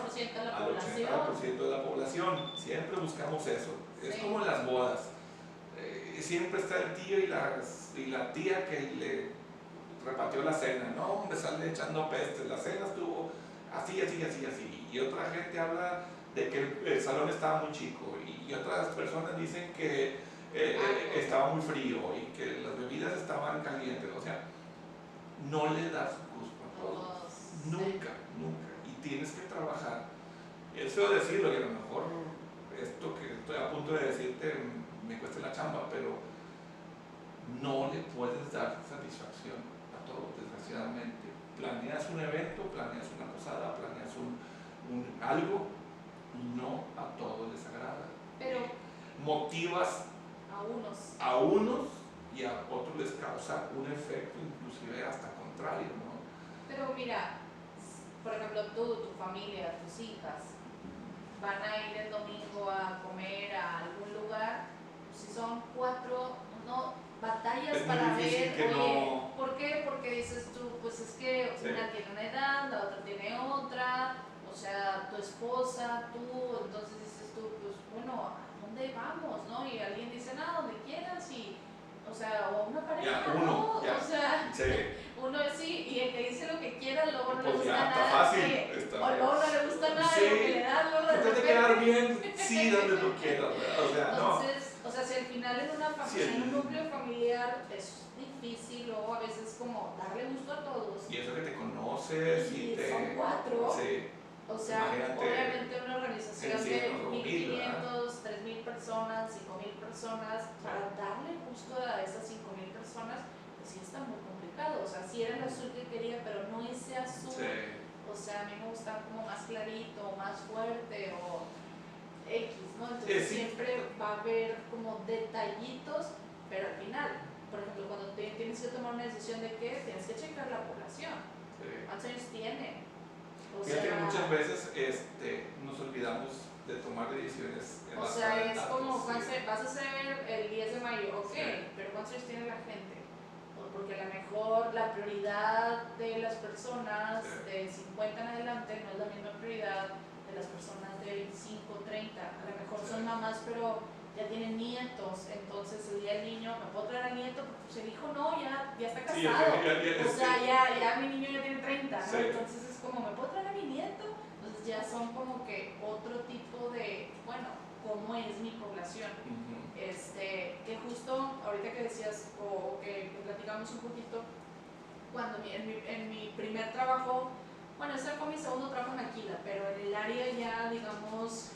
al 80% de la población. Siempre buscamos eso. Sí. Es como en las bodas. Siempre está el tío y la tía que le repartió la cena, ¿no? Hombre, sale echando peste. La cena estuvo así. Y otra gente habla de que el salón estaba muy chico. Y otras personas dicen que estaba muy frío y que las bebidas estaban calientes. O sea, no le das gusto a todos. Nunca. Y tienes que trabajar. Es feo decirlo, y a lo mejor esto que estoy a punto de decirte me cuesta la chamba, pero no le puedes dar satisfacción a todos, desgraciadamente. Planeas un evento, planeas una posada, planeas algo, y no a todos les agrada. Pero motivas a unos y a otros les causa un efecto inclusive hasta contrario, ¿no? Pero mira, por ejemplo, tú, tu familia, tus hijas van a ir el domingo a comer a algún lugar, si son 4, no, batallas es para ver, que no... ¿por qué? Porque dices tú, pues es que sí. Una tiene una edad, la otra tiene otra, o sea, tu esposa, tú, entonces dices tú, pues bueno, ¿a dónde vamos, no? Y alguien dice, no, donde quieras, y, o sea, o una pareja, ¿no? O sea, sí. Uno sí, y el que dice lo que quiera, luego no pues le gusta ya, nada. Está fácil. O luego no le gusta nada, sí. Lo que le das, luego de repente. Te quedar bien, sí, donde tú quieras, ¿verdad? O sea, entonces, no. O sea, si al final en una familia, sí, en un núcleo familiar es difícil, luego a veces como darle gusto a todos. Y eso que te conoces y te... son 4. Sí. O sea, obviamente una organización de 1,500, 3,000 personas, 5,000 personas, para darle gusto a esas 5,000 personas, pues sí está muy complicado. O sea, sí era el azul que quería, pero no ese azul. Sí. O sea, a mí me gusta como más clarito, más fuerte o X, ¿no? Entonces siempre va a haber como detallitos, pero al final, por ejemplo, cuando tienes que tomar una decisión de qué, tienes que checar la población. Sí. ¿Cuántos años tiene? Fíjate que muchas veces nos olvidamos de tomar decisiones en base a datos. Es como, vas a hacer el 10 de mayo, ok, pero ¿cuántos años tiene la gente? Porque a lo mejor la prioridad de las personas de 50 en adelante no es la misma prioridad de las personas de 25, 30. A lo mejor son mamás, pero ya tienen nietos, entonces el día del niño, ¿me puedo traer al nieto? Pues el hijo no, ya está casado. O sea, ya mi niño ya tiene 30, ¿no? Entonces es como, ¿me puedo traer a mi nieto? Entonces ya son como que otro tipo de, bueno, ¿cómo es mi población? Que justo ahorita que decías o que platicamos un poquito, cuando en mi primer trabajo, bueno, ese fue mi segundo trabajo en Aquila, pero en el área ya, digamos,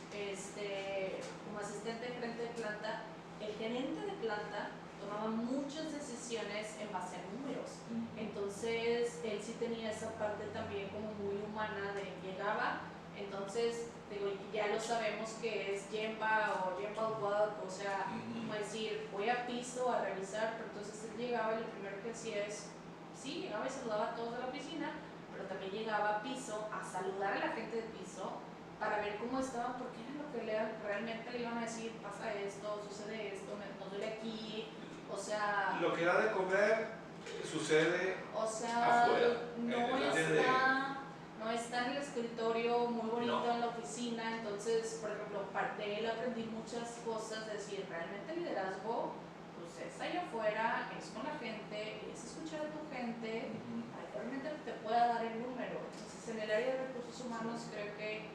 como asistente de gerente de planta, el gerente de planta tomaba muchas decisiones en base a números. Entonces, él sí tenía esa parte también como muy humana de llegaba, Entonces, digo, ya lo sabemos que es Gemba o Gemba Walk, o sea, como decir, voy a piso a revisar, pero entonces él llegaba y lo primero que hacía es, sí, llegaba y saludaba a todos de la oficina, pero también llegaba a piso a saludar a la gente de piso para ver cómo estaban, porque era lo que realmente le iban a decir, pasa esto, sucede esto, nos duele aquí, o sea... Lo que da de comer sucede afuera. No está en el escritorio muy bonito en la oficina, entonces, por ejemplo, de él aprendí muchas cosas, decir, realmente el liderazgo, pues es allá afuera, es con la gente, es escuchar a tu gente, para que realmente te pueda dar el número. Entonces, en el área de recursos humanos creo que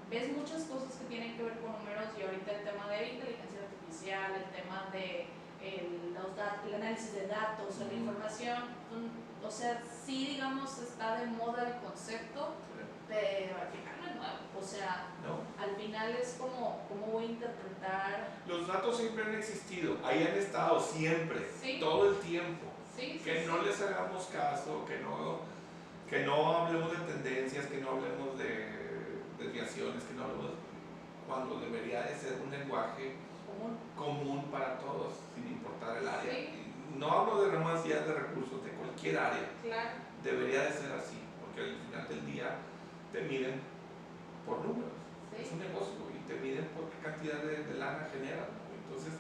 ves muchas cosas que tienen que ver con números, y ahorita el tema de inteligencia artificial, el tema de el análisis de datos, la información, o sea, sí, digamos, está de moda el concepto, pero al final no es nuevo, o sea, al final es como, ¿cómo voy a interpretar? Los datos siempre han existido, ahí han estado siempre, todo el tiempo. Que no les hagamos caso, que no hablemos de tendencias, que no hablemos de desviaciones, que no hablemos cuando debería de ser un lenguaje común para todos, sin importar el área. No hablo de más ya de recursos, de cualquier área. Debería de ser así, porque al final del día te miden por números. Es un negocio y te miden por qué cantidad de lana generas, ¿no? Entonces,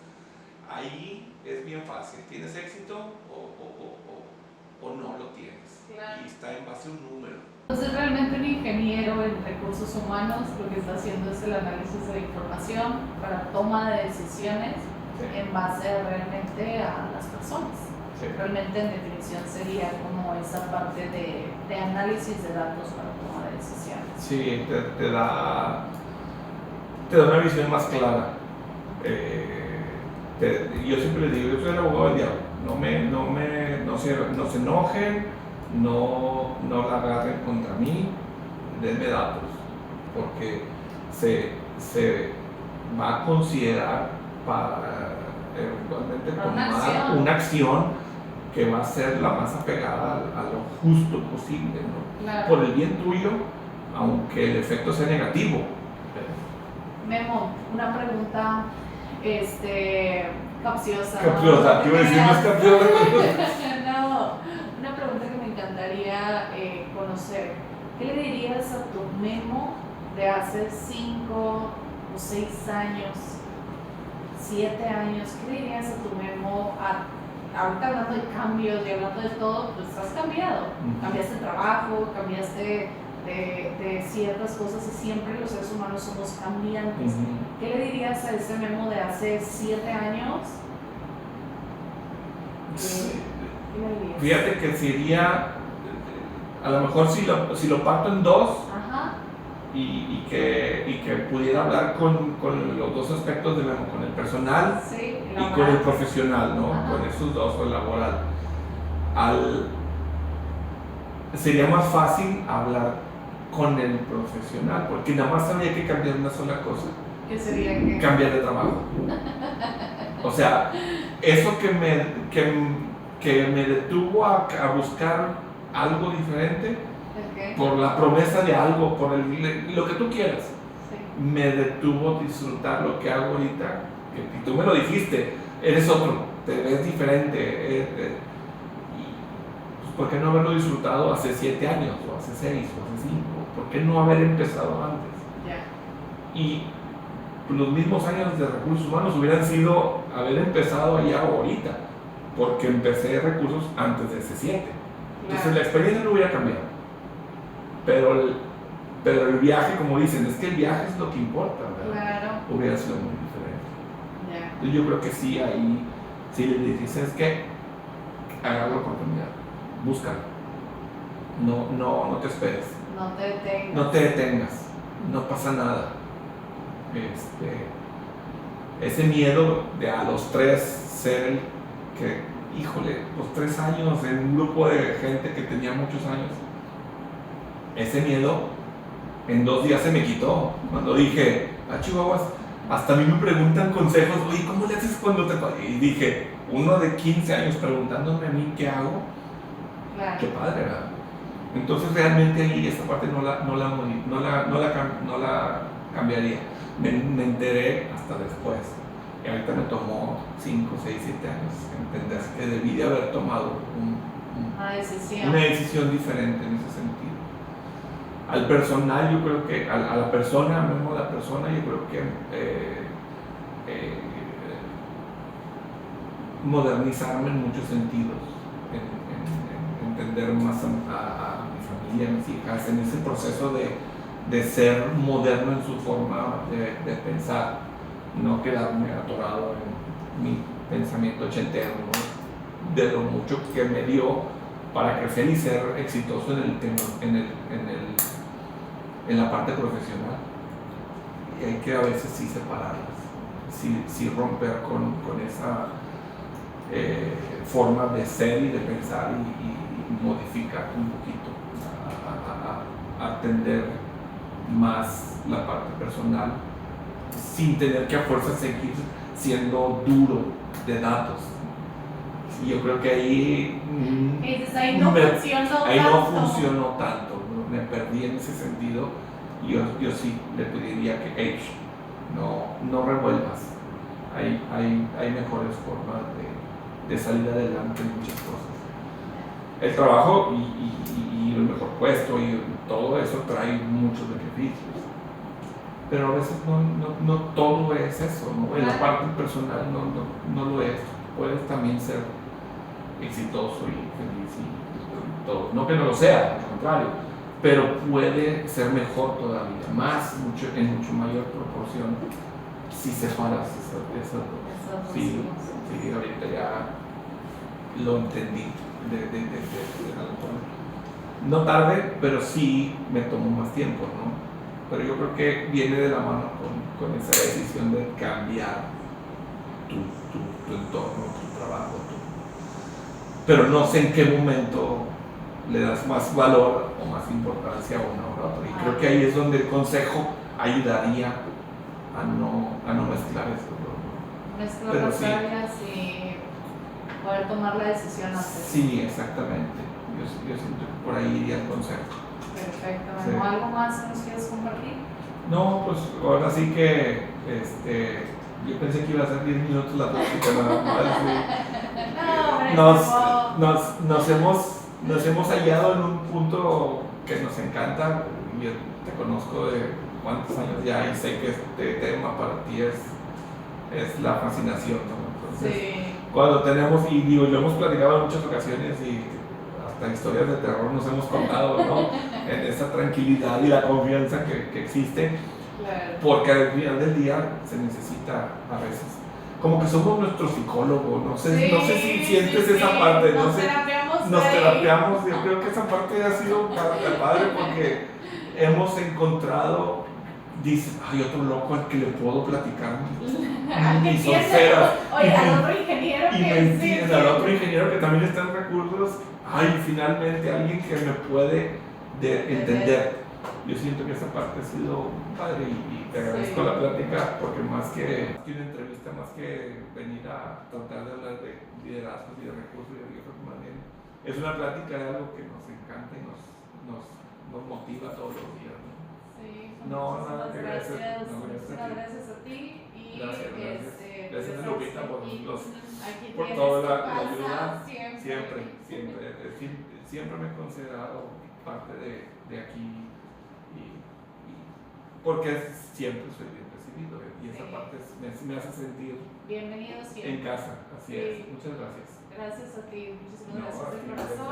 ahí es bien fácil. ¿Tienes éxito o no lo tienes? Y está en base a un número. Entonces, realmente un ingeniero en recursos humanos lo que está haciendo es el análisis de la información para toma de decisiones en base realmente a las personas. Realmente, en definición, sería como esa parte de análisis de datos para toma de decisiones. Sí, te da una visión más clara. Yo siempre les digo, yo soy el abogado del diablo. No se enojen, no la agarren contra mí, denme datos, porque se va a considerar para eventualmente tomar una acción que va a ser la más apegada a lo justo posible, ¿no? Claro. Por el bien tuyo, aunque el efecto sea negativo. Memo, una pregunta capciosa. Capciosa, ¿qué iba a decir? No es capciosa. No, una pregunta que me encantaría conocer. ¿Qué le dirías a tu Memo de hace 5 o 6 años, 7 años? ¿Qué le dirías a tu Memo? Ahorita hablando de cambios y hablando de todo, pues has cambiado. Cambiaste de trabajo, cambiaste de ciertas cosas, y siempre los seres humanos somos cambiantes. ¿Qué le dirías a ese Memo de hace 7 años? ¿Qué le dirías? Fíjate que sería, a lo mejor si lo parto en dos, y que pudiera hablar con los dos aspectos de Memo, con el personal y con el profesional, ¿no? Con esos dos, o el laboral. Sería más fácil hablar con el profesional, porque nada más habría que cambiar una sola cosa. ¿Qué sería qué? Cambiar de trabajo. O sea, eso que me detuvo a buscar algo diferente, por la promesa de algo, por lo que tú quieras, me detuvo a disfrutar lo que hago ahorita, que tú me lo dijiste, eres otro, te ves diferente, pues, ¿por qué no haberlo disfrutado hace 7 años, o hace 6, o hace 5? ¿Por qué no haber empezado antes? Y los mismos años de recursos humanos hubieran sido haber empezado allá o ahorita, porque empecé recursos antes de ese 7. Entonces la experiencia no hubiera cambiado. Pero el viaje, como dicen, es que el viaje es lo que importa, ¿verdad? Hubiera sido muy diferente. Entonces yo creo que sí, ahí, si le dices que agarra la oportunidad, búscalo. No te esperes. No te detengas. No pasa nada. Ese miedo de a los 3 ser el que, híjole, los 3 años en un grupo de gente que tenía muchos años, ese miedo en 2 días se me quitó. Cuando dije, chihuahuas, hasta a mí me preguntan consejos, oye, ¿cómo le haces cuando te...? Y dije, uno de 15 años preguntándome a mí qué hago, qué padre, ¿verdad? Entonces realmente ahí esa parte no la cambiaría. Me enteré hasta después. Y ahorita me tomó 5, 6, 7 años entender que debí de haber tomado una decisión diferente en ese sentido. Al personal, yo creo que, a la persona, mismo la persona, yo creo que modernizarme en muchos sentidos, en entender más a mi familia, a mis hijas, en ese proceso de ser moderno en su forma de pensar, no quedarme atorado en mi pensamiento ochentero, ¿no? De lo mucho que me dio para crecer y ser exitoso en el tema, en la parte profesional. Y hay que a veces sí separarlas, sí romper con esa forma de ser y de pensar y modificar un poquito, a atender más la parte personal sin tener que a fuerza seguir siendo duro de datos. Y yo creo que ahí no funcionó tanto, me perdí en ese sentido. Yo sí le pediría que no revuelvas, hay mejores formas de salir adelante en muchas cosas. El trabajo y el mejor puesto y todo eso trae muchos beneficios, pero a veces no todo es eso, ¿no? En la parte personal no lo es. Puedes también ser exitoso y feliz y todo, no que no lo sea, al contrario, pero puede ser mejor todavía, en mucho mayor proporción si separas esas dos. Sí, ahorita ya lo entendí no tarde, pero sí me tomó más tiempo, ¿no? Pero yo creo que viene de la mano con esa decisión de cambiar tu entorno, tu trabajo, pero no sé en qué momento le das más valor o más importancia a uno o a otro. Y creo que ahí es donde el consejo ayudaría a no mezclar esto. Mezclar las áreas y poder tomar la decisión antes. Sí, exactamente. Yo siento que por ahí iría el consejo. Perfecto. Sí. ¿Algo más que nos quieres compartir? No, pues ahora sí que yo pensé que iba a ser 10 minutos la plática nada más. Nos hemos hallado en un punto que nos encanta. Yo te conozco de cuántos años ya y sé que este tema para ti es la fascinación, ¿no? Entonces, sí. Cuando tenemos, y digo, lo hemos platicado en muchas ocasiones y hasta historias de terror nos hemos contado, ¿no? En esa tranquilidad y la confianza que existe, claro. Porque al final del día se necesita a veces. Como que somos nuestro psicólogo, no sé si sientes esa parte, nos terapiamos, yo creo que esa parte ha sido padre porque hemos encontrado, dices, hay otro loco al que le puedo platicar mis sonceras. Oye, al otro ingeniero al otro ingeniero que también está en recursos, finalmente alguien que me puede entender. Yo siento que esa parte ha sido padre y te agradezco la plática porque más que una entrevista, más que venir a tratar de hablar de liderazgo y de recursos, yo creo que más bien es una plática de algo que nos encanta y nos motiva todos los días, ¿no? Sí, gracias. Gracias a ti y gracias a Lupita por toda la ayuda. Siempre me he considerado parte de aquí porque siempre soy bien recibido y esa parte me hace sentir bienvenido siempre en casa. Así es. Muchas gracias. Gracias a ti, muchísimas gracias de corazón.